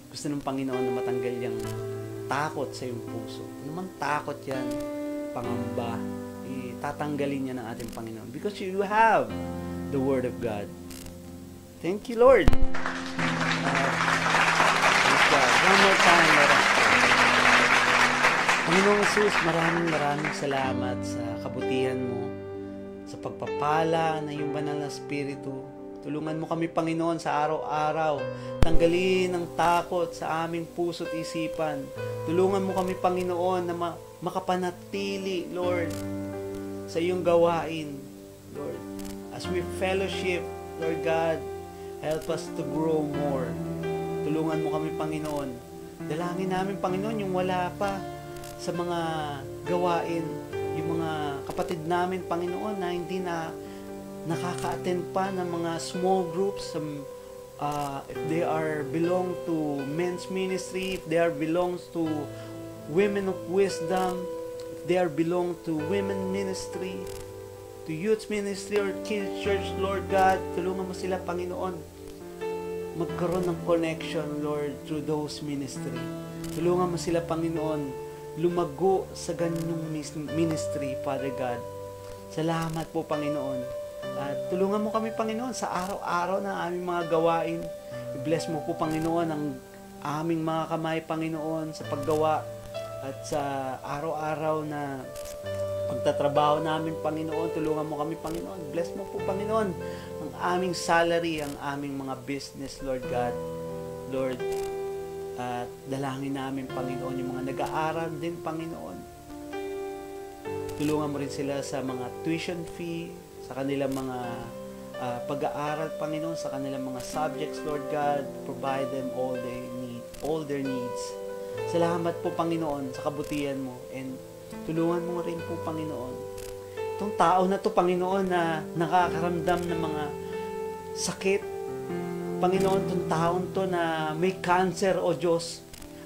[SPEAKER 2] gusto ng Panginoon na matanggal yung takot sa iyong puso. Ano man takot yan, pangamba, tatanggalin niya ng ating Panginoon. Because you have the Word of God. Thank you, Lord. One more time, let us pray. Panginoong Jesus, maraming salamat sa kabutihan mo, sa pagpapala ng iyong banal na Espiritu. Tulungan mo kami, Panginoon, sa araw-araw. Tanggalin ang takot sa aming puso't isipan. Tulungan mo kami, Panginoon, na makapanatili, Lord, sa iyong gawain, Lord. As we fellowship, Lord God, help us to grow more. Tulungan mo kami, Panginoon. Dalangin namin, Panginoon, yung wala pa sa mga gawain, yung mga kapatid namin, Panginoon, na hindi na nakaka-attend pa ng mga small groups, if they are belong to men's ministry, if they are belongs to women of wisdom, if they are belong to women ministry, to youth ministry or kids church, Lord God, tulungan mo sila, Panginoon, magkaroon ng connection, Lord, through those ministry. Tulungan mo sila, Panginoon, lumago sa ganyong ministry, Father God. Salamat po, Panginoon. At tulungan mo kami, Panginoon, sa araw-araw na aming mga gawain. I-bless mo po, Panginoon, ang aming mga kamay, Panginoon, sa paggawa at sa araw-araw na pagtatrabaho namin, Panginoon. Tulungan mo kami, Panginoon. Bless mo po, Panginoon, ang aming salary, ang aming mga business, Lord God. Lord, at dalangin namin, Panginoon, yung mga nag-aaral din, Panginoon. Tulungan mo rin sila sa mga tuition fee, sa kanilang mga pag-aaral, Panginoon, sa kanilang mga subjects, Lord God. Provide them all their needs. Salamat po, Panginoon, sa kabutihan mo. And tulungan mo rin po, Panginoon, itong tao na to, Panginoon, na nakakaramdam ng mga sakit. Panginoon, itong taon to na may cancer, O Diyos.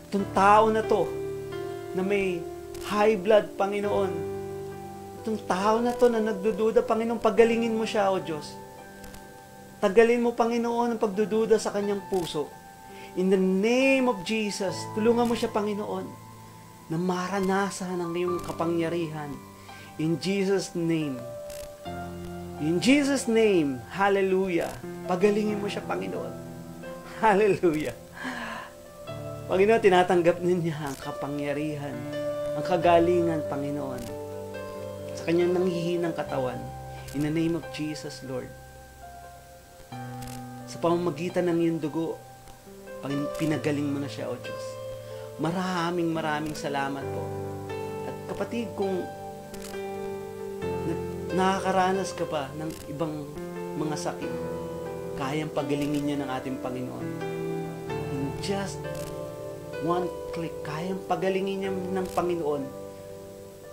[SPEAKER 2] Itong tao na to na may high blood, Panginoon. Itong tao na to na nagdududa, Panginoon, pagalingin mo siya, O Diyos. Tagalin mo, Panginoon, ang pagdududa sa kanyang puso. In the name of Jesus, tulungan mo siya, Panginoon, na maranasan ang iyong kapangyarihan. In Jesus' name. In Jesus' name, hallelujah. Pagalingin mo siya, Panginoon. Hallelujah. Panginoon, tinatanggap niya ang kapangyarihan, ang kagalingan, Panginoon, sa kanyang nanghihinang katawan. In the name of Jesus, Lord. Sa pamamagitan ng iyong dugo, pinagaling mo na siya, O Diyos. Maraming salamat po. At kapatid, kung nakakaranas ka pa ng ibang mga sakit, kayang pagalingin niya ng ating Panginoon. In just one click, kayang pagalingin niya ng Panginoon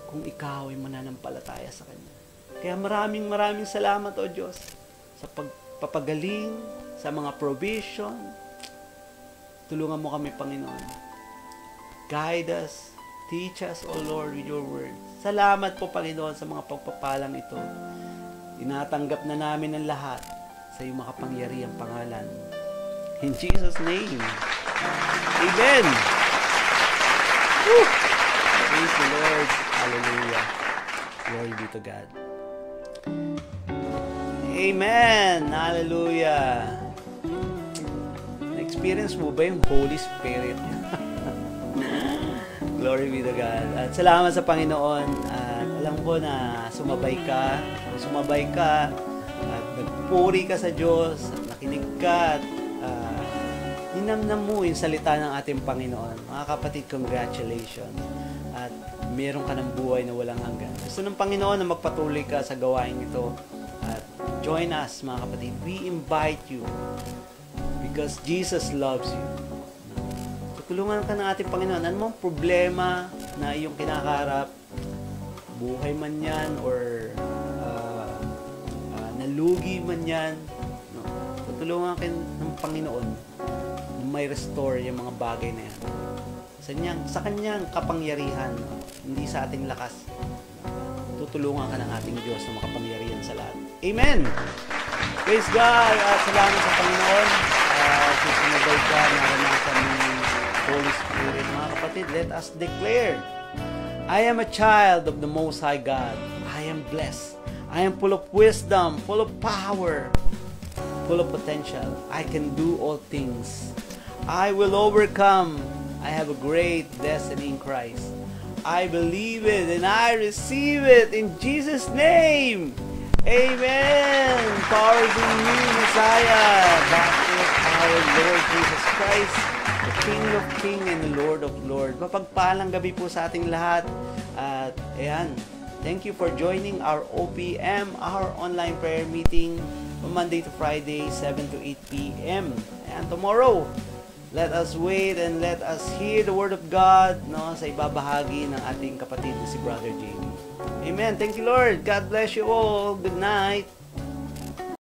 [SPEAKER 2] kung ikaw ay mananampalataya sa Kanya. Kaya maraming salamat, O Diyos, sa pagpapagaling, sa mga provision. Tulungan mo kami, Panginoon. Guide us, teach us, O Lord, with your word. Salamat po, Panginoon, sa mga pagpapalang ito. Tinatanggap na namin ang lahat sa iyong makapangyarihang pangalan. In Jesus' name. Amen. Woo! Praise the Lord. Hallelujah. Glory be to God. Amen. Hallelujah. Na-experience mo ba yung Holy Spirit? Glory be to God. At salamat sa Panginoon. At alam ko na sumabay ka at nagpuri ka sa Diyos at nakinig ka at ninamnam mo yung salita ng ating Panginoon. Mga kapatid, congratulations. At meron ka ng buhay na walang hanggan. Gusto ng Panginoon na magpatuloy ka sa gawain ito. At join us, mga kapatid. We invite you because Jesus loves you. Tulungan ka ng ating Panginoon. Ano mong problema na iyong kinakaharap, buhay man yan or nalugi man yan, no? Tutulungan ka ng Panginoon na may restore yung mga bagay na yan. Sa kanyang kapangyarihan, no? Hindi sa ating lakas. Tutulungan ka ng ating Diyos na makapangyarihan sa lahat. Amen! Praise God! At salamat sa Panginoon. Susunod ka, naranasan ng Holy Spirit. Mga kapatid, let us declare, I am a child of the Most High God. I am blessed. I am full of wisdom, full of power, full of potential. I can do all things. I will overcome. I have a great destiny in Christ. I believe it and I receive it in Jesus' name. Amen. Power is in you, Messiah. That is our Lord Jesus Christ, the King of Kings and the Lord of Lords. Mapagpalang gabi po sa ating lahat. At ayan, thank you for joining our OPM, our online prayer meeting from Monday to Friday, 7 to 8 p.m. And tomorrow, let us wait and let us hear the Word of God, no, sa ibabahagi ng ating kapatid na si Brother Jamie. Amen. Thank you, Lord. God bless you all. Good night.